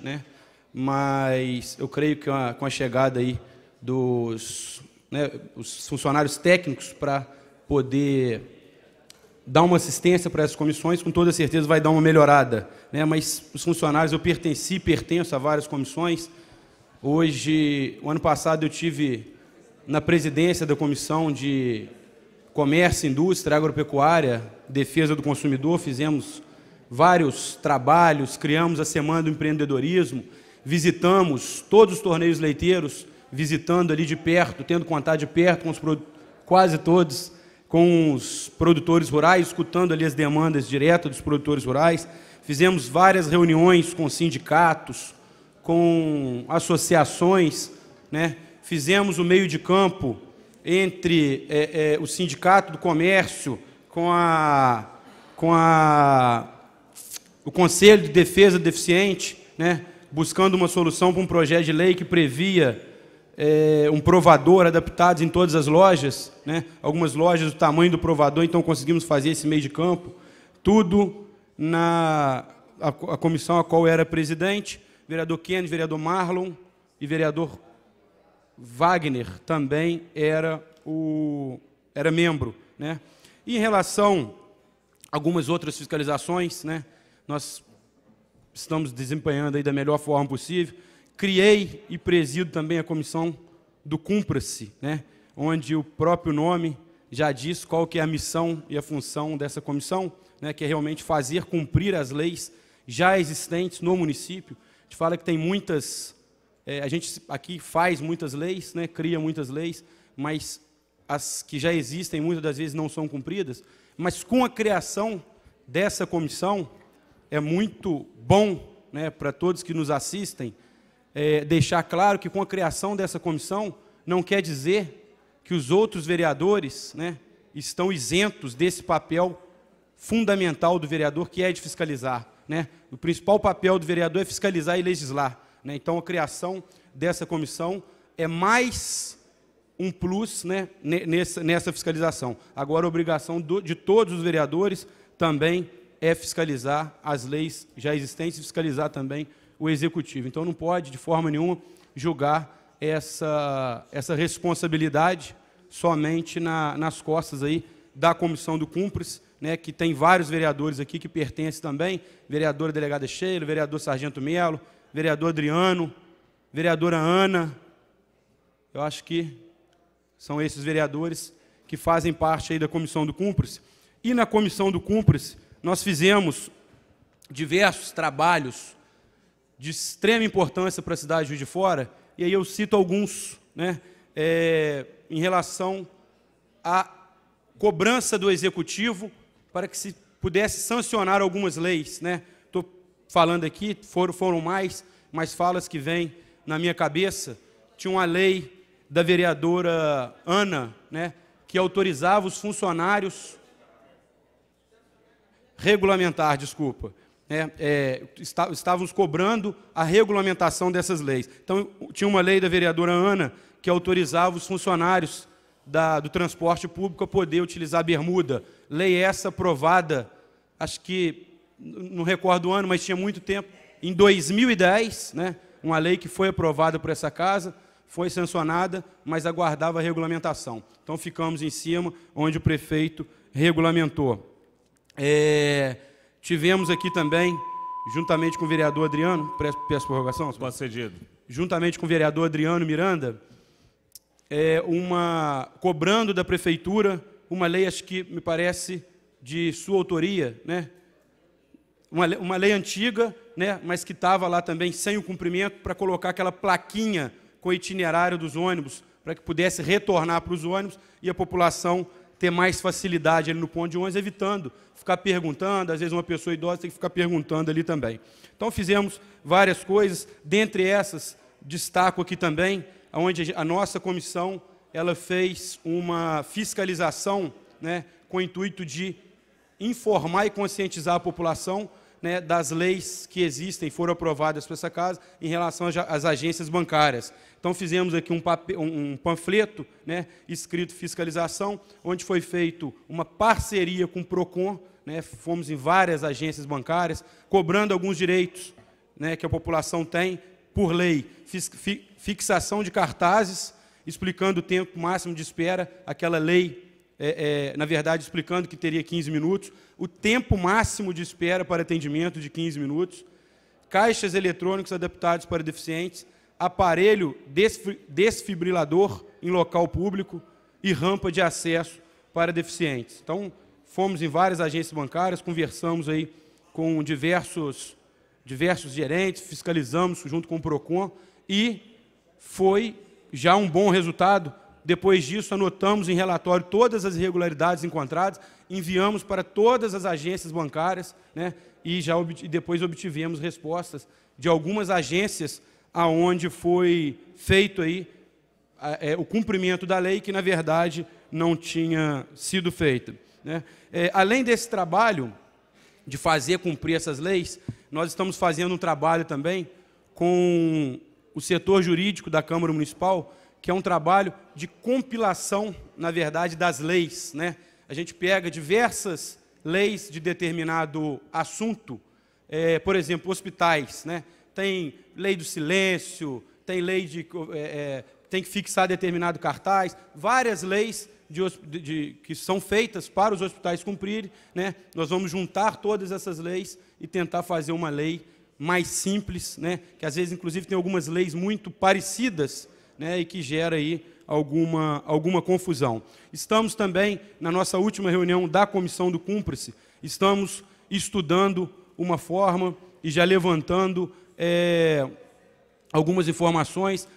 mas eu creio que com a chegada aí dos os funcionários técnicos para poder dar uma assistência para essas comissões, com toda certeza vai dar uma melhorada, mas os funcionários, eu pertenço a várias comissões. Hoje, o ano passado eu tive na presidência da Comissão de Comércio, Indústria, Agropecuária, Defesa do Consumidor. Fizemos vários trabalhos, criamos a Semana do Empreendedorismo, visitamos todos os torneios leiteiros, visitando ali de perto, tendo contato de perto com quase todos, com os produtores rurais, escutando ali as demandas diretas dos produtores rurais. Fizemos várias reuniões com sindicatos, com associações, Fizemos o meio de campo entre o Sindicato do Comércio com o Conselho de Defesa do Deficiente, buscando uma solução para um projeto de lei que previa um provador adaptado em todas as lojas, algumas lojas do tamanho do provador, então conseguimos fazer esse meio de campo, tudo a comissão a qual eu era presidente, vereador Kennedy, vereador Marlon e vereador Wagner também era membro. E em relação a algumas outras fiscalizações, nós estamos desempenhando aí da melhor forma possível. criei e presido também a comissão do Cumpra-se, né, onde o próprio nome já diz qual que é a missão e a função dessa comissão, né, que é realmente fazer cumprir as leis já existentes no município. A gente fala que tem muitas, a gente aqui faz muitas leis, né, cria muitas leis, mas as que já existem muitas das vezes não são cumpridas, mas com a criação dessa comissão é muito bom, né, para todos que nos assistem, deixar claro que com a criação dessa comissão não quer dizer que os outros vereadores, né, estão isentos desse papel fundamental do vereador, que é de fiscalizar, né? O principal papel do vereador é fiscalizar e legislar, né? Então, a criação dessa comissão é mais um plus, né, nessa fiscalização. Agora, a obrigação de todos os vereadores também é fiscalizar as leis já existentes e fiscalizar também o Executivo. Então, não pode, de forma nenhuma, julgar essa responsabilidade somente nas costas aí da comissão do Cumpra-se, né, que tem vários vereadores aqui que pertencem também, vereadora delegada Sheila, vereador Sargento Melo, vereador Adriano, vereadora Ana. Eu acho que são esses vereadores que fazem parte aí da comissão do Cumpra-se. E na comissão do Cumpra-se, nós fizemos diversos trabalhos de extrema importância para a cidade de Juiz de Fora, e aí eu cito alguns, né, em relação à cobrança do Executivo para que se pudesse sancionar algumas leis, né? Estou falando aqui, foram mais falas que vêm na minha cabeça. Tinha uma lei da vereadora Ana, né, que autorizava os funcionários estávamos cobrando a regulamentação dessas leis. Então, tinha uma lei da vereadora Ana que autorizava os funcionários do transporte público a poder utilizar bermuda. Lei essa aprovada, acho que, não recordo o ano, mas tinha muito tempo, em 2010, né, uma lei que foi aprovada por essa casa, foi sancionada, mas aguardava a regulamentação. Então, ficamos em cima, onde o prefeito regulamentou. Tivemos aqui também, juntamente com o vereador Adriano, peço prorrogação? Concedido. Juntamente com o vereador Adriano Miranda, cobrando da prefeitura uma lei, acho que me parece de sua autoria, né? Uma lei antiga, né, mas que estava lá também sem o cumprimento, para colocar aquela plaquinha com o itinerário dos ônibus, para que pudesse retornar para os ônibus e a população ter mais facilidade ali no ponto de ônibus, evitando ficar perguntando, às vezes uma pessoa idosa tem que ficar perguntando ali também. Então, fizemos várias coisas, dentre essas, destaco aqui também, onde a nossa comissão ela fez uma fiscalização, né, com o intuito de informar e conscientizar a população, né, das leis que existem, foram aprovadas por essa casa, em relação às agências bancárias. Então, fizemos aqui um panfleto, né, escrito fiscalização, onde foi feito uma parceria com o PROCON, né, fomos em várias agências bancárias, cobrando alguns direitos, né, que a população tem, por lei, fixação de cartazes, explicando o tempo máximo de espera, aquela lei, na verdade, explicando que teria 15 minutos, o tempo máximo de espera para atendimento de 15 minutos, caixas eletrônicos adaptados para deficientes, aparelho desfibrilador em local público e rampa de acesso para deficientes. Então, fomos em várias agências bancárias, conversamos aí com diversos gerentes, fiscalizamos junto com o PROCON e foi já um bom resultado. Depois disso, anotamos em relatório todas as irregularidades encontradas, enviamos para todas as agências bancárias, né, e depois obtivemos respostas de algumas agências aonde foi feito aí o cumprimento da lei que, na verdade, não tinha sido feita, né. Além desse trabalho de fazer cumprir essas leis, nós estamos fazendo um trabalho também com o setor jurídico da Câmara Municipal, que é um trabalho de compilação, na verdade, das leis, né? A gente pega diversas leis de determinado assunto, por exemplo, hospitais, né? Tem lei do silêncio, tem lei de tem que fixar determinado cartaz, várias leis que são feitas para os hospitais cumprirem, né? Nós vamos juntar todas essas leis e tentar fazer uma lei mais simples, né, que às vezes, inclusive, tem algumas leis muito parecidas, né, e que gera aí alguma confusão. Estamos também, na nossa última reunião da Comissão do Cúmplice, estamos estudando uma forma e já levantando algumas informações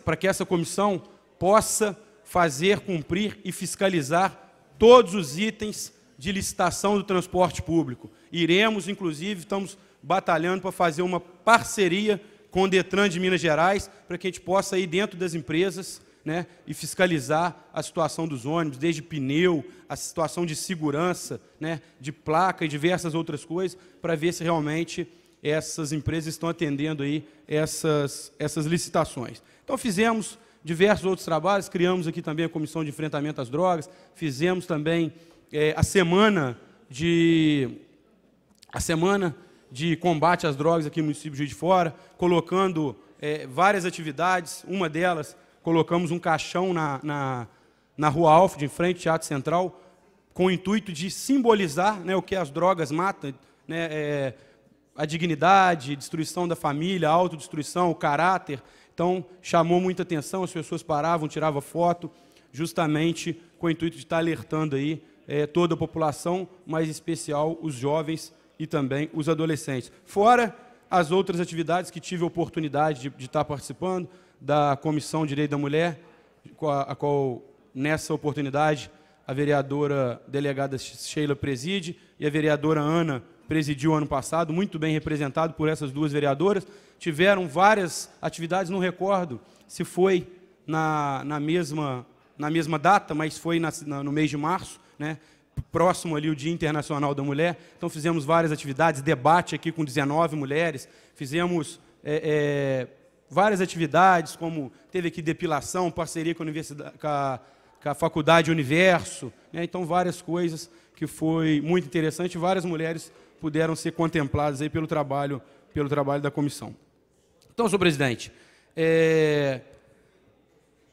para que essa comissão possa fazer cumprir e fiscalizar todos os itens de licitação do transporte público. Iremos, inclusive, estamos batalhando para fazer uma parceria com o Detran de Minas Gerais, para que a gente possa ir dentro das empresas, né, e fiscalizar a situação dos ônibus, desde pneu, a situação de segurança, né, de placa e diversas outras coisas, para ver se realmente essas empresas estão atendendo aí essas licitações. Então, fizemos diversos outros trabalhos, criamos aqui também a Comissão de Enfrentamento às Drogas, fizemos também a semana de combate às drogas aqui no município de Juiz de Fora, colocando várias atividades. Uma delas, colocamos um caixão na Rua Alfred, em frente ao Teatro Central, com o intuito de simbolizar, né, o que as drogas matam, né, a dignidade, destruição da família, a autodestruição, o caráter. Então, chamou muita atenção, as pessoas paravam, tiravam foto, justamente com o intuito de estar alertando aí toda a população, mas em especial os jovens e também os adolescentes. Fora as outras atividades que tive a oportunidade de estar participando, da Comissão de Direito da Mulher, a qual, nessa oportunidade, a vereadora delegada Sheila preside e a vereadora Ana presidiu ano passado, muito bem representado por essas duas vereadoras. Tiveram várias atividades, não recordo se foi na mesma data, mas foi no mês de março, né, próximo ali o Dia Internacional da Mulher. Então, fizemos várias atividades, debate aqui com 19 mulheres, fizemos várias atividades, como teve aqui depilação, parceria com a universidade, com a Faculdade Universo, né? Então, várias coisas que foi muito interessante, várias mulheres puderam ser contempladas aí pelo trabalho da comissão. Então, senhor presidente,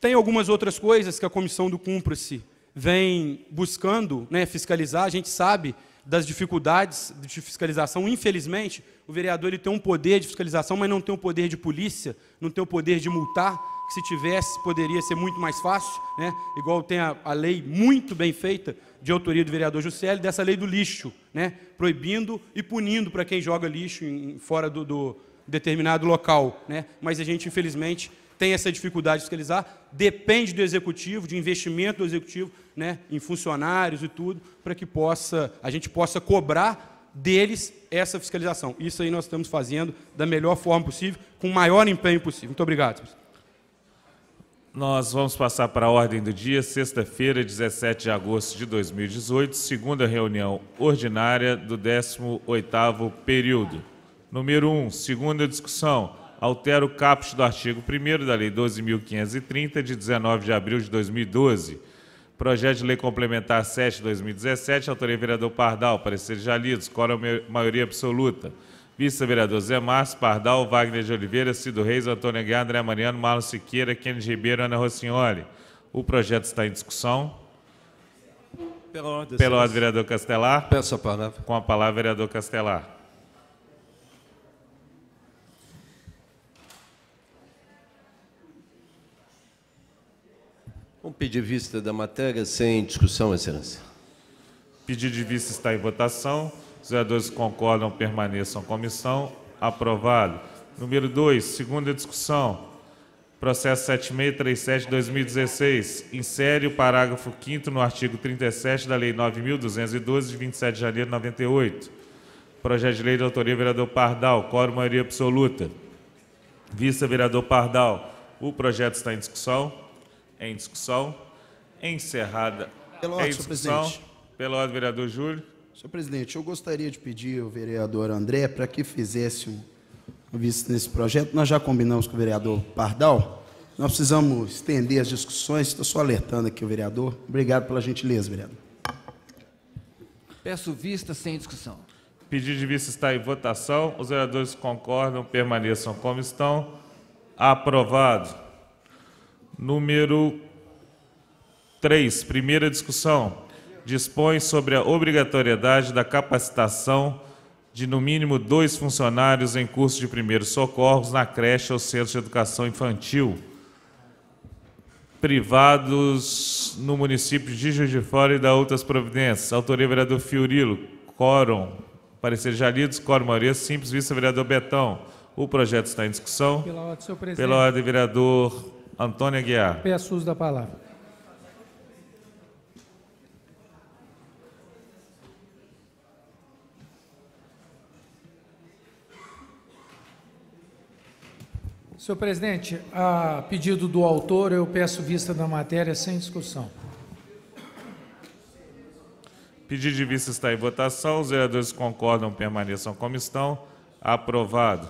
tem algumas outras coisas que a Comissão do Cúmplice vem buscando, né, fiscalizar. A gente sabe das dificuldades de fiscalização. Infelizmente, o vereador ele tem um poder de fiscalização, mas não tem um poder de polícia, não tem o poder de multar, que se tivesse poderia ser muito mais fácil, né? Igual tem a lei muito bem feita de autoria do vereador Juscelio, dessa lei do lixo, né, proibindo e punindo para quem joga lixo fora do determinado local, né? Mas a gente, infelizmente, tem essa dificuldade de fiscalizar, depende do executivo, de investimento do executivo, né, em funcionários e tudo, para que a gente possa cobrar deles essa fiscalização. Isso aí nós estamos fazendo da melhor forma possível, com o maior empenho possível. Muito obrigado. Nós vamos passar para a ordem do dia, sexta-feira, 17 de agosto de 2018, segunda reunião ordinária do 18º período. Número 1, segunda discussão. Altera o caput do artigo 1º da Lei 12.530, de 19 de abril de 2012. Projeto de Lei Complementar 7 de 2017, autoria vereador Pardal, pareceres já lidos, quórum maioria absoluta. Vice-vereador Zé Márcio, Pardal, Wagner de Oliveira, Cido Reis, Antônio Aguiar, André Mariano, Marlon Siqueira, Kennedy Ribeiro, Ana Rossignoli. O projeto está em discussão. Pela ordem, vereador Castelar. Peço a palavra. Com a palavra, vereador Castelar. Vamos pedir vista da matéria sem discussão, excelência. Pedido de vista está em votação. Os vereadores que concordam permaneçam em comissão. Aprovado. Número 2, segunda discussão. Processo 7637 de 2016. Insere o parágrafo 5º no artigo 37 da Lei 9.212, de 27 de janeiro de 98. Projeto de lei de autoria vereador Pardal. Quórum maioria absoluta. Vice-vereador Pardal. O projeto está em discussão. Em discussão. Encerrada. Pela ordem, senhor presidente. Pela ordem, vereador Júlio. Senhor presidente, eu gostaria de pedir ao vereador André para que fizesse um visto nesse projeto. Nós já combinamos com o vereador Pardal. Nós precisamos estender as discussões. Estou só alertando aqui o vereador. Obrigado pela gentileza, vereador. Peço vista sem discussão. Pedido de vista está em votação. Os vereadores que concordam permaneçam como estão. Aprovado. Número 3, primeira discussão. Dispõe sobre a obrigatoriedade da capacitação de no mínimo 2 funcionários em curso de primeiros socorros na creche ou centro de educação infantil privados no município de Juiz de Fora e da outras providências. Autoria, vereador Fiorilo. Quórum. Parecer já lidos. Quórum, maioria simples. Vice-vereador Betão. O projeto está em discussão. Pela ordem, senhor presidente. Pela ordem, vereador Antônio Aguiar. Peço uso da palavra. Senhor presidente, a pedido do autor, eu peço vista da matéria sem discussão. Pedido de vista está em votação. Os vereadores concordam, permaneçam como estão. Aprovado.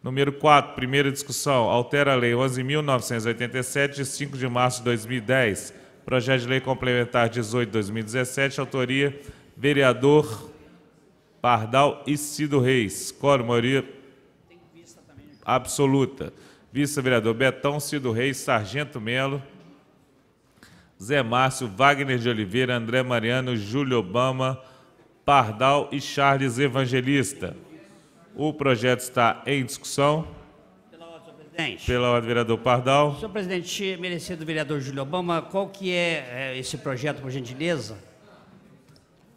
Número 4, primeira discussão. Altera a Lei 11.987, de 5 de março de 2010. Projeto de Lei Complementar 18 de 2017. Autoria, vereador Pardal e Cido Reis. Quórum, maioria absoluta. Vice-vereador Betão, Cido Reis, Sargento Melo, Zé Márcio, Wagner de Oliveira, André Mariano, Júlio Obama, Pardal e Charles Evangelista. O projeto está em discussão. Pela ordem, senhor presidente. Pela ordem, vereador Pardal. Senhor presidente, merecido vereador Júlio Obama, qual que é esse projeto, por gentileza?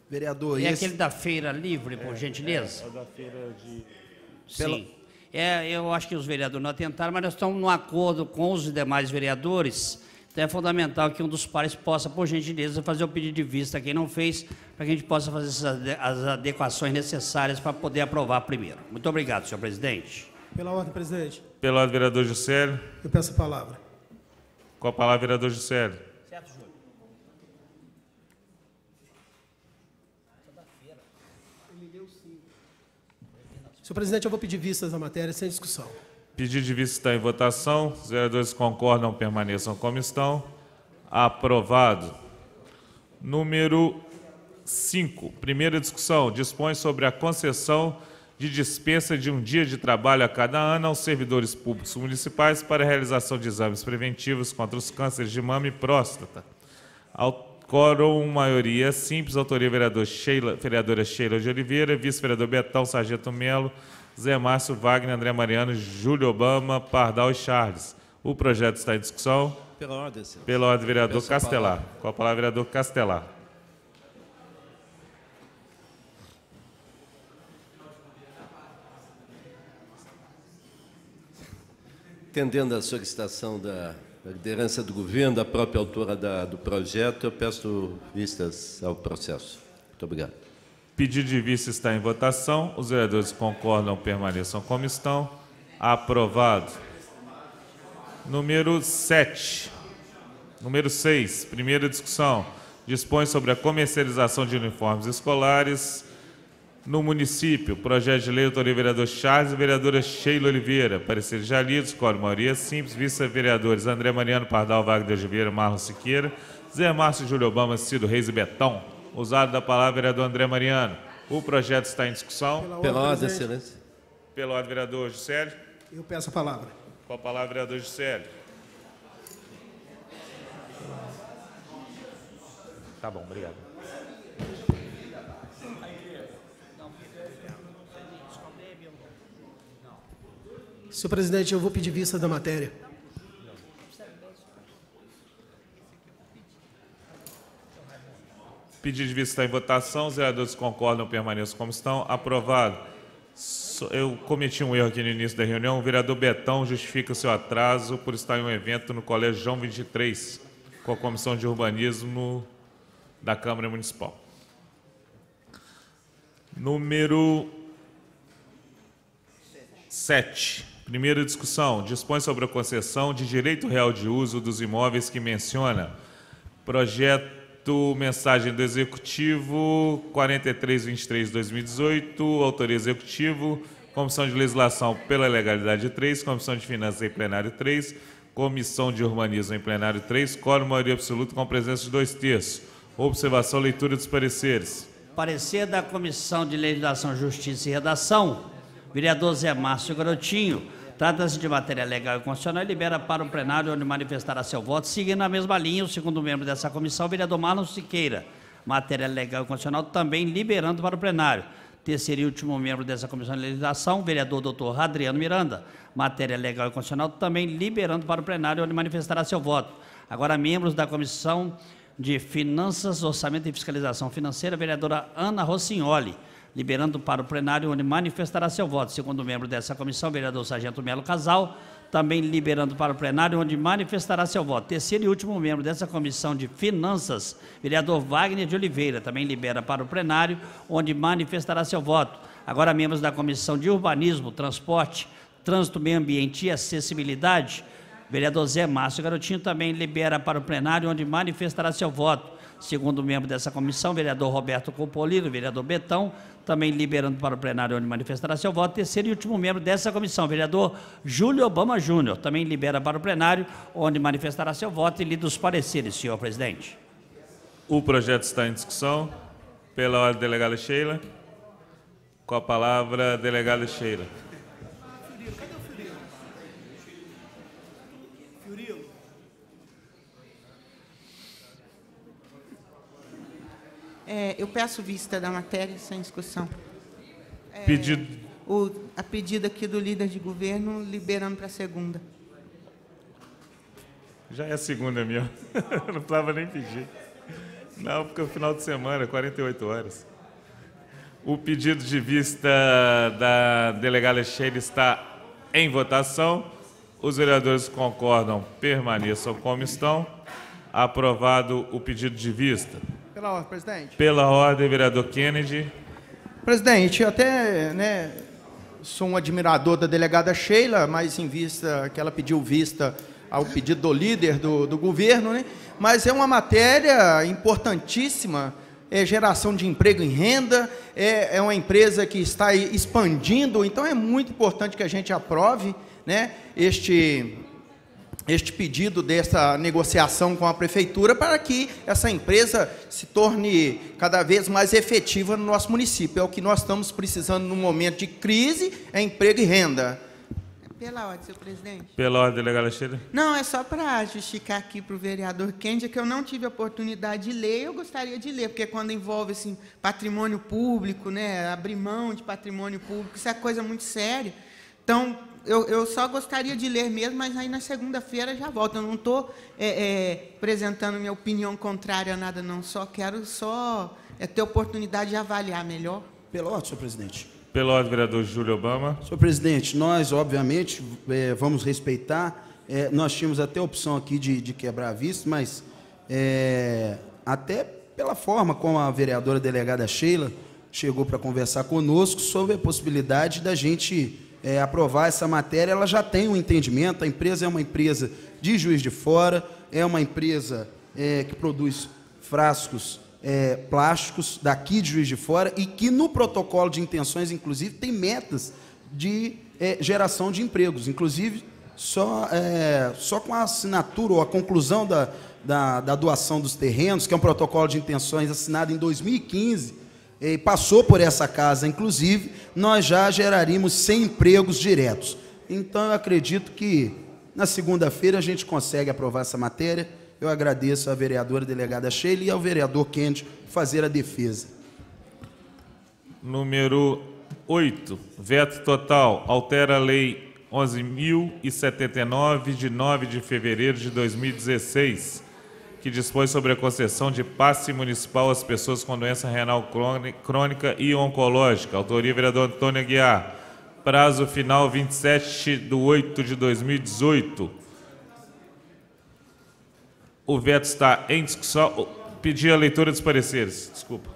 Vereador, é aquele da Feira Livre, por gentileza? É da Feira de... Sim. Eu acho que os vereadores não atentaram, mas nós estamos num acordo com os demais vereadores. Então é fundamental que um dos pares possa, por gentileza, fazer o pedido de vista, quem não fez, para que a gente possa fazer as adequações necessárias para poder aprovar primeiro. Muito obrigado, senhor presidente. Pela ordem, presidente. Pela ordem, vereador Juscelio. Eu peço a palavra. Com a palavra, vereador Juscelio. Certo, Júlio. Senhor presidente, eu vou pedir vistas da matéria sem discussão. Pedido de vista está em votação. Os vereadores concordam, permaneçam como estão. Aprovado. Número 5. Primeira discussão. Dispõe sobre a concessão de dispensa de um dia de trabalho a cada ano aos servidores públicos municipais para a realização de exames preventivos contra os cânceres de mama e próstata. Quórum, maioria simples. Autoria, vereadora Sheila de Oliveira. Vice-vereador Betão, Sargento Melo, Zé Márcio, Wagner, André Mariano, Júlio Obama, Pardal e Charles. O projeto está em discussão. Pela ordem, senhor. Pela ordem, vereador Castelar. Com a palavra, vereador Castelar. Atendendo à solicitação da liderança do governo, da própria autora do projeto, eu peço vistas ao processo. Muito obrigado. Pedido de vista está em votação. Os vereadores concordam, permaneçam como estão. Aprovado. Número 7. Número 6. Primeira discussão. Dispõe sobre a comercialização de uniformes escolares no município. Projeto de lei, autoria vereador Charles e vereadora Sheila Oliveira. Parecer já lidos, quórum, maioria simples. Vice-vereadores André Mariano, Pardal, Wagner de Oliveira, Marlon Siqueira, Zé Márcio, Júlio Obama, Cido Reis e Betão. Usado da palavra, vereador André Mariano. O projeto está em discussão. Pela ordem, excelência. Pela ordem, vereador Juscelio. Eu peço a palavra. Com a palavra, vereador Juscelio. Tá bom, obrigado. Senhor presidente, eu vou pedir vista da matéria. Pedido de vista está em votação. Os vereadores concordam, permaneçam como estão. Aprovado. Eu cometi um erro aqui no início da reunião. O vereador Betão justifica o seu atraso por estar em um evento no Colégio João 23, com a Comissão de Urbanismo da Câmara Municipal. Número 7. Primeira discussão. Dispõe sobre a concessão de direito real de uso dos imóveis que menciona projeto, mensagem do Executivo 4323 de 2018, autoria Executivo, Comissão de Legislação pela Legalidade 3, Comissão de Finanças em plenário 3, Comissão de Urbanismo em plenário 3, quórum maioria absoluta com presença de 2/3. Observação, leitura dos pareceres. Parecer da Comissão de Legislação, Justiça e Redação, vereador Zé Márcio Garotinho. Trata-se de matéria legal e constitucional e libera para o plenário onde manifestará seu voto, seguindo a mesma linha, o segundo membro dessa comissão, vereador Marlon Siqueira. Matéria legal e constitucional também liberando para o plenário. Terceiro e último membro dessa comissão de legislação, o vereador doutor Adriano Miranda, matéria legal e constitucional, também liberando para o plenário, onde manifestará seu voto. Agora, membros da comissão de Finanças, Orçamento e Fiscalização Financeira, vereadora Ana Rossignoli, liberando para o plenário, onde manifestará seu voto. Segundo membro dessa comissão, vereador Sargento Melo Casal, também liberando para o plenário, onde manifestará seu voto. Terceiro e último membro dessa comissão de Finanças, vereador Wagner de Oliveira, também libera para o plenário, onde manifestará seu voto. Agora, membros da comissão de Urbanismo, Transporte, Trânsito, Meio Ambiente e Acessibilidade, vereador Zé Márcio Garotinho também libera para o plenário, onde manifestará seu voto. Segundo membro dessa comissão, vereador Roberto Copolino, vereador Betão, também liberando para o plenário, onde manifestará seu voto. Terceiro e último membro dessa comissão, vereador Júlio Obama Júnior, também libera para o plenário, onde manifestará seu voto e lida os pareceres, senhor presidente. O projeto está em discussão. Pela ordem, delegada Sheila. Com a palavra, delegada Sheila. Eu peço vista da matéria sem discussão. Pedido. A pedido aqui do líder de governo, liberando para a segunda. Já é a segunda minha. Não precisava nem pedir. Não, porque é o final de semana, 48 horas. O pedido de vista da delegada Sheila está em votação. Os vereadores concordam, permaneçam como estão. Aprovado o pedido de vista. Pela ordem, presidente. Pela ordem, vereador Kennedy. Presidente, eu até sou um admirador da delegada Sheila, mas em vista que ela pediu vista ao pedido do líder do governo, né? Mas é uma matéria importantíssima, é geração de emprego e renda, é uma empresa que está expandindo, então é muito importante que a gente aprove, né, este pedido dessa negociação com a prefeitura para que essa empresa se torne cada vez mais efetiva no nosso município. É o que nós estamos precisando no momento de crise, é emprego e renda. Pela ordem, senhor presidente. Pela ordem, delegada Sheila. Não, é só para justificar aqui para o vereador Kennedy que eu não tive a oportunidade de ler, eu gostaria de ler, porque quando envolve assim, patrimônio público, né, abrir mão de patrimônio público, isso é coisa muito séria. Então, eu só gostaria de ler mesmo, mas aí na segunda-feira já volto. Eu não estou apresentando minha opinião contrária a nada, não. Só quero ter oportunidade de avaliar melhor. Pela ordem, senhor presidente. Pela ordem, vereador Júlio Obama. Senhor presidente, nós, obviamente, vamos respeitar. Nós tínhamos até a opção aqui de quebrar a vista, mas até pela forma como a vereadora delegada Sheila chegou para conversar conosco sobre a possibilidade da gente aprovar essa matéria, ela já tem um entendimento. A empresa é uma empresa de Juiz de Fora, é uma empresa que produz frascos plásticos daqui de Juiz de Fora e que no protocolo de intenções, inclusive, tem metas de geração de empregos. Inclusive, só com a assinatura ou a conclusão da doação dos terrenos, que é um protocolo de intenções assinado em 2015, passou por essa casa, inclusive, nós já geraríamos 100 empregos diretos. Então, eu acredito que na segunda-feira a gente consegue aprovar essa matéria. Eu agradeço à vereadora delegada Sheila e ao vereador Kennedy por fazer a defesa. Número 8, veto total, altera a Lei 11.079, de 9 de fevereiro de 2016, que dispõe sobre a concessão de passe municipal às pessoas com doença renal crônica e oncológica. Autoria, vereador Antônio Aguiar. Prazo final, 27/8/2018. O veto está em discussão. Pedir a leitura dos pareceres. Desculpa.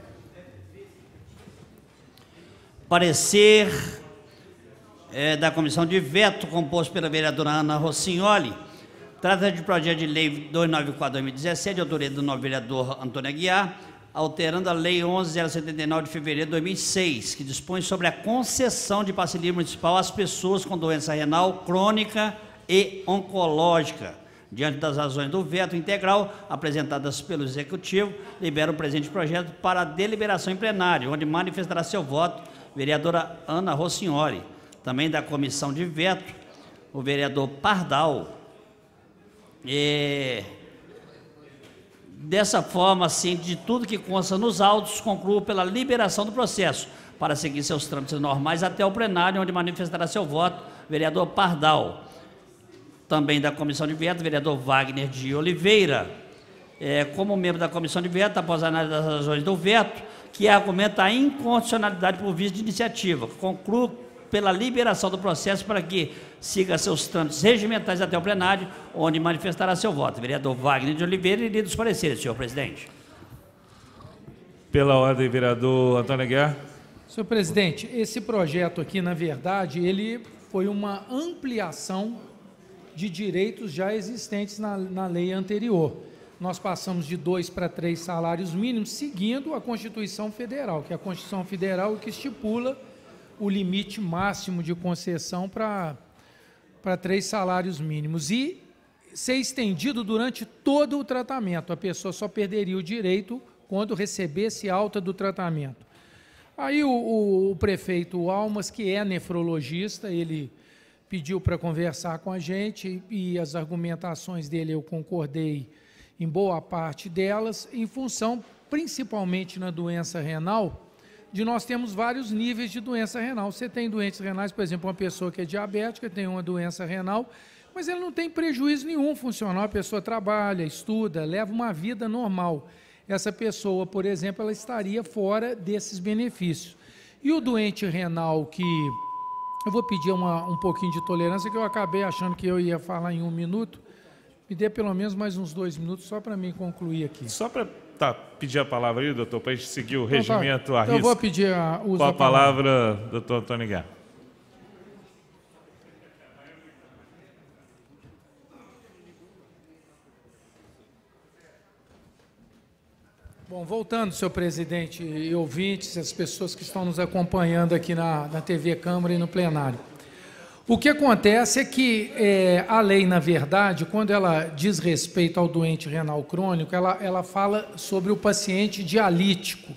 Parecer da Comissão de Veto, composto pela vereadora Ana Rossignoli. Trata de projeto de lei 294/2017, de autoria do novo vereador Antônio Aguiar, alterando a lei 11.079 de fevereiro de 2006, que dispõe sobre a concessão de passe livre municipal às pessoas com doença renal crônica e oncológica. Diante das razões do veto integral apresentadas pelo Executivo, libera o presente projeto para deliberação em plenário, onde manifestará seu voto vereadora Ana Rossignoli. Também da Comissão de Veto, o vereador Pardal. Dessa forma, assim, de tudo que consta nos autos, concluo pela liberação do processo. para seguir seus trâmites normais até o plenário, onde manifestará seu voto o vereador Pardal. Também da Comissão de Veto, o vereador Wagner de Oliveira. Como membro da Comissão de Veto, após a análise das razões do veto, que argumenta a inconstitucionalidade por vício de iniciativa, concluo pela liberação do processo para que siga seus trâmites regimentais até o plenário, onde manifestará seu voto. O vereador Wagner de Oliveira iria dos pareceres, senhor presidente. Pela ordem, vereador Antônio Aguiar. Senhor presidente, esse projeto aqui, na verdade, ele foi uma ampliação de direitos já existentes na lei anterior. Nós passamos de 2 para 3 salários mínimos, seguindo a Constituição Federal, que é a Constituição Federal que estipula o limite máximo de concessão para 3 salários mínimos. E ser estendido durante todo o tratamento. A pessoa só perderia o direito quando recebesse alta do tratamento. Aí o prefeito Almas, que é nefrologista, ele pediu para conversar com a gente e as argumentações dele eu concordei em boa parte delas, em função, principalmente na doença renal, de nós temos vários níveis de doença renal. Você tem doentes renais, por exemplo, uma pessoa que é diabética, tem uma doença renal, mas ele não tem prejuízo nenhum funcional, a pessoa trabalha, estuda, leva uma vida normal. Essa pessoa, por exemplo, ela estaria fora desses benefícios. E o doente renal que... Eu vou pedir um pouquinho de tolerância, que eu acabei achando que eu ia falar em 1 minuto. Me dê pelo menos mais uns 2 minutos, só para mim concluir aqui. Só para pedir a palavra aí, doutor, para a gente seguir o regimento à risca. Eu vou pedir com a palavra, doutor Antônio Aguiar. Bom, voltando, senhor presidente e ouvintes, as pessoas que estão nos acompanhando aqui na TV Câmara e no plenário. O que acontece é que a lei, na verdade, quando ela diz respeito ao doente renal crônico, ela fala sobre o paciente dialítico,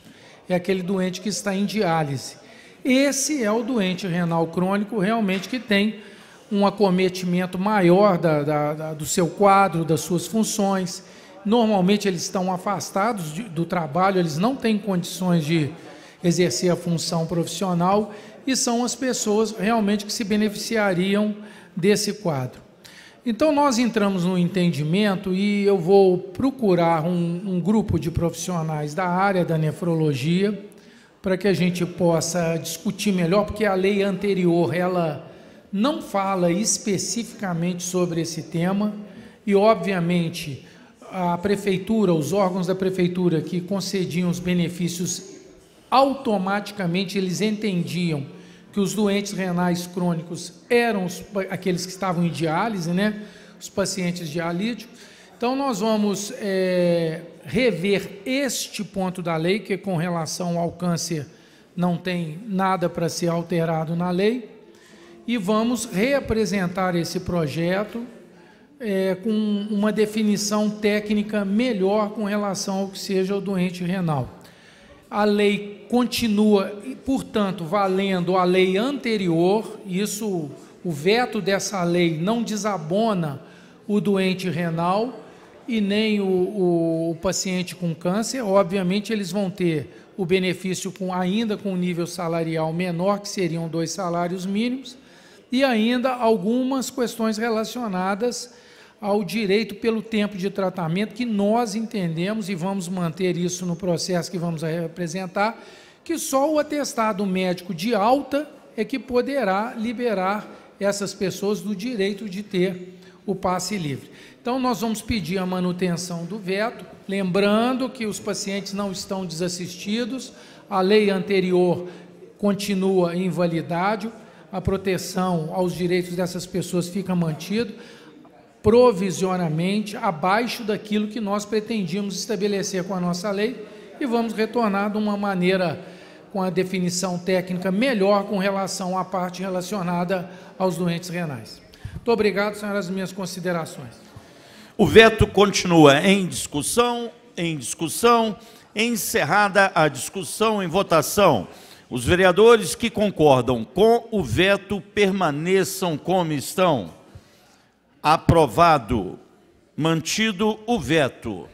é aquele doente que está em diálise. Esse é o doente renal crônico realmente que tem um acometimento maior do seu quadro, das suas funções. Normalmente eles estão afastados do trabalho, eles não têm condições de exercer a função profissional e são as pessoas realmente que se beneficiariam desse quadro. Então nós entramos no entendimento e eu vou procurar um grupo de profissionais da área da nefrologia para que a gente possa discutir melhor, porque a lei anterior ela não fala especificamente sobre esse tema e, obviamente, a prefeitura, os órgãos da prefeitura que concediam os benefícios, automaticamente eles entendiam que os doentes renais crônicos eram aqueles que estavam em diálise, né? Os pacientes dialíticos. Então, nós vamos rever este ponto da lei, que com relação ao câncer não tem nada para ser alterado na lei, e vamos reapresentar esse projeto com uma definição técnica melhor com relação ao que seja o doente renal. A lei continua, portanto, valendo a lei anterior, isso, o veto dessa lei não desabona o doente renal e nem o paciente com câncer. Obviamente, eles vão ter o benefício ainda com um nível salarial menor, que seriam 2 salários mínimos, e ainda algumas questões relacionadas ao direito pelo tempo de tratamento, que nós entendemos, e vamos manter isso no processo que vamos apresentar, que só o atestado médico de alta é que poderá liberar essas pessoas do direito de ter o passe livre. Então, nós vamos pedir a manutenção do veto, lembrando que os pacientes não estão desassistidos, a lei anterior continua em validade, a proteção aos direitos dessas pessoas fica mantida, provisoriamente abaixo daquilo que nós pretendíamos estabelecer com a nossa lei e vamos retornar de uma maneira com a definição técnica melhor com relação à parte relacionada aos doentes renais. Muito obrigado, senhoras, as minhas considerações. O veto continua em discussão, encerrada a discussão em votação. Os vereadores que concordam com o veto permaneçam como estão. Aprovado. Mantido o veto.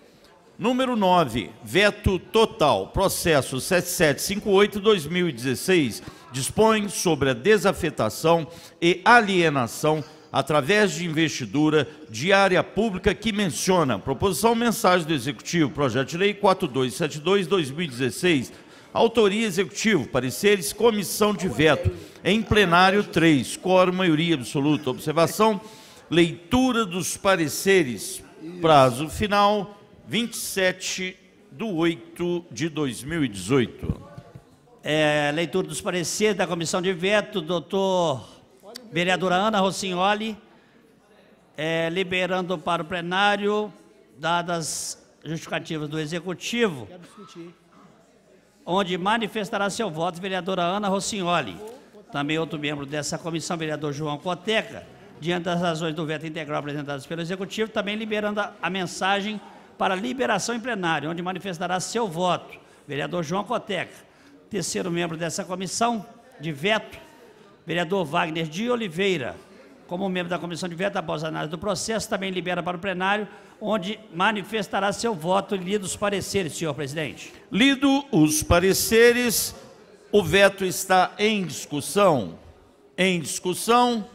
Número 9, veto total. Processo 7758-2016 dispõe sobre a desafetação e alienação através de investidura de área pública que menciona proposição mensagem do Executivo, projeto de lei 4272-2016, autoria Executivo, pareceres, comissão de veto, em plenário 3, quórum maioria absoluta. Observação, leitura dos pareceres, prazo final 27/8/2018. Leitura dos pareceres da comissão de veto, doutor vereadora Ana Rossignoli, liberando para o plenário, dadas justificativas do Executivo, onde manifestará seu voto vereadora Ana Rossignoli. Também outro membro dessa comissão, vereador João Coteca, diante das razões do veto integral apresentadas pelo Executivo, também liberando a mensagem para liberação em plenário, onde manifestará seu voto vereador João Coteca. Terceiro membro dessa comissão de veto, vereador Wagner de Oliveira, como membro da comissão de veto, após a análise do processo, também libera para o plenário, onde manifestará seu voto, lidos os pareceres, senhor presidente. Lido os pareceres, o veto está em discussão. Em discussão.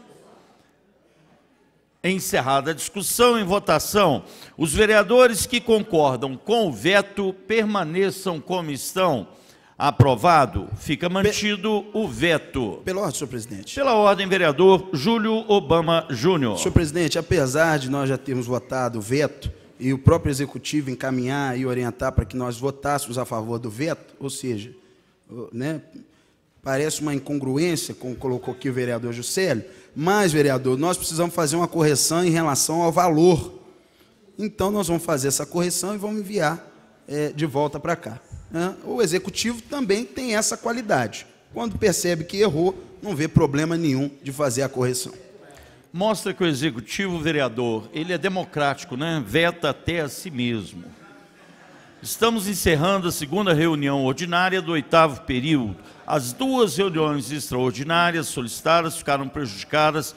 Encerrada a discussão, em votação. Os vereadores que concordam com o veto permaneçam como estão. Aprovado. Fica mantido o veto. Pela ordem, senhor presidente. Pela ordem, vereador Júlio Obama Júnior. Senhor presidente, apesar de nós já termos votado o veto e o próprio Executivo encaminhar e orientar para que nós votássemos a favor do veto, ou seja, né, parece uma incongruência, como colocou aqui o vereador Juscelio, mas, vereador, nós precisamos fazer uma correção em relação ao valor. Então, nós vamos fazer essa correção e vamos enviar de volta para cá. O Executivo também tem essa qualidade. Quando percebe que errou, não vê problema nenhum de fazer a correção. Mostra que o Executivo, vereador, ele é democrático, né? Veta até a si mesmo. Estamos encerrando a segunda reunião ordinária do 8º período. As duas reuniões extraordinárias solicitadas ficaram prejudicadas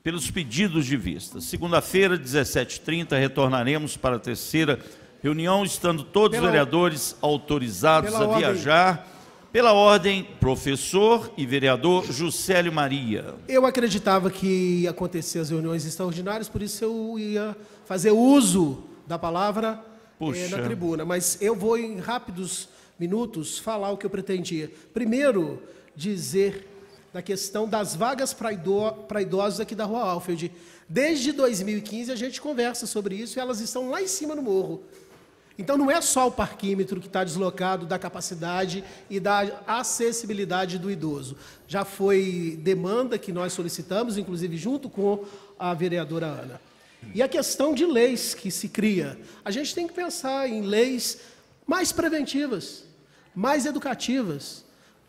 pelos pedidos de vista. Segunda-feira, 17h30, retornaremos para a terceira reunião, estando todos os vereadores autorizados a viajar. Pela ordem, professor e vereador Juscelio Maria. Eu acreditava que ia acontecer as reuniões extraordinárias, por isso eu ia fazer uso da palavra na tribuna. Mas eu vou, em rápidos minutos, falar o que eu pretendia. Primeiro, dizer da questão das vagas para idosos aqui da Rua Alfeld. Desde 2015 a gente conversa sobre isso e elas estão lá em cima no morro. Então não é só o parquímetro que está deslocado da capacidade e da acessibilidade do idoso. Já foi demanda que nós solicitamos, inclusive junto com a vereadora Ana. E a questão de leis que se cria. A gente tem que pensar em leis mais preventivas, mais educativas.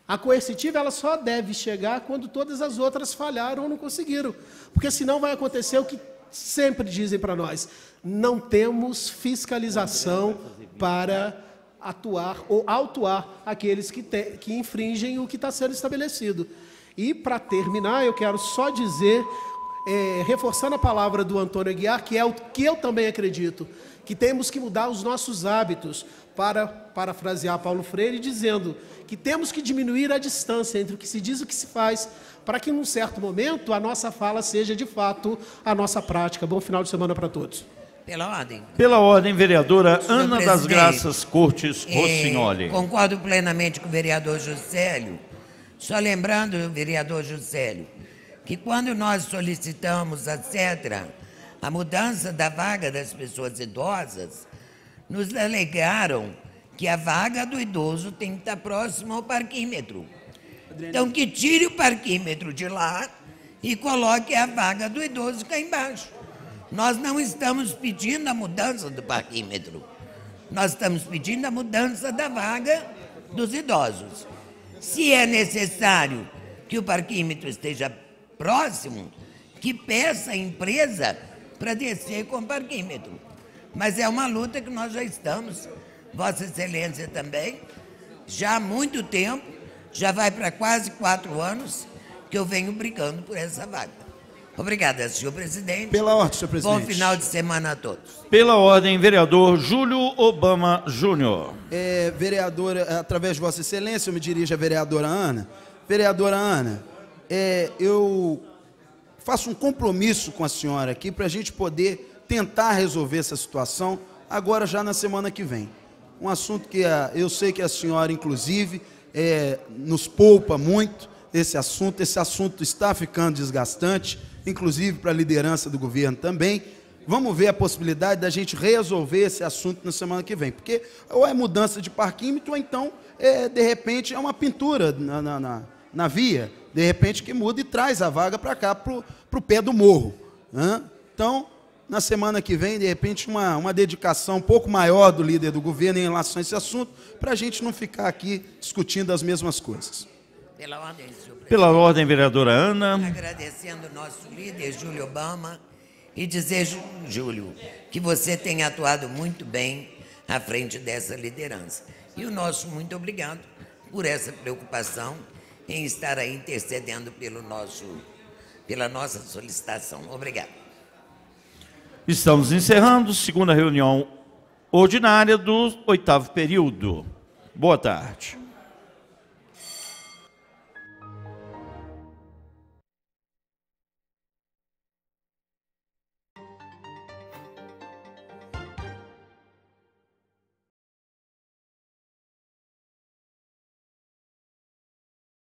A coercitiva ela só deve chegar quando todas as outras falharam ou não conseguiram. Porque senão vai acontecer o que sempre dizem para nós. Não temos fiscalização para atuar ou autuar aqueles que infringem o que está sendo estabelecido. E, para terminar, eu quero só dizer, reforçando a palavra do Antônio Aguiar, que é o que eu também acredito, que temos que mudar os nossos hábitos, para parafrasear Paulo Freire, dizendo que temos que diminuir a distância entre o que se diz e o que se faz, para que, num certo momento, a nossa fala seja, de fato, a nossa prática. Bom final de semana para todos. Pela ordem. Pela ordem, vereadora Ana das Graças Cortes Rossignoli. Concordo plenamente com o vereador Juscelio. Só lembrando, vereador Juscelio, que quando nós solicitamos a CETRA, a mudança da vaga das pessoas idosas, nos alegaram que a vaga do idoso tem que estar próxima ao parquímetro. Então, que tire o parquímetro de lá e coloque a vaga do idoso cá embaixo. Nós não estamos pedindo a mudança do parquímetro. Nós estamos pedindo a mudança da vaga dos idosos. Se é necessário que o parquímetro esteja próximo, que peça a empresa para descer com o parquímetro. Mas é uma luta que nós já estamos, Vossa Excelência também, já há muito tempo, já vai para quase 4 anos que eu venho brigando por essa vaga. Obrigada, senhor presidente. Pela ordem, senhor presidente. Bom final de semana a todos. Pela ordem, vereador Júlio Obama Júnior. Vereadora, através de Vossa Excelência, eu me dirijo à vereadora Ana. Vereadora Ana, eu faço um compromisso com a senhora aqui para a gente poder tentar resolver essa situação agora já na semana que vem. Um assunto que eu sei que a senhora, inclusive, nos poupa muito esse assunto está ficando desgastante, inclusive para a liderança do governo também. Vamos ver a possibilidade da gente resolver esse assunto na semana que vem, porque ou é mudança de parquímetro, ou então, de repente, é uma pintura na via, de repente que muda e traz a vaga para cá, para o pé do morro, né? Então, na semana que vem, de repente, uma dedicação um pouco maior do líder do governo em relação a esse assunto, para a gente não ficar aqui discutindo as mesmas coisas. Pela ordem, senhor presidente. Pela ordem, vereadora Ana. Agradecendo o nosso líder, Júlio Obama, e dizer, Júlio, que você tem atuado muito bem à frente dessa liderança. E o nosso muito obrigado por essa preocupação em estar aí intercedendo pela nossa solicitação. Obrigado. Estamos encerrando segunda reunião ordinária do 8º período. Boa tarde.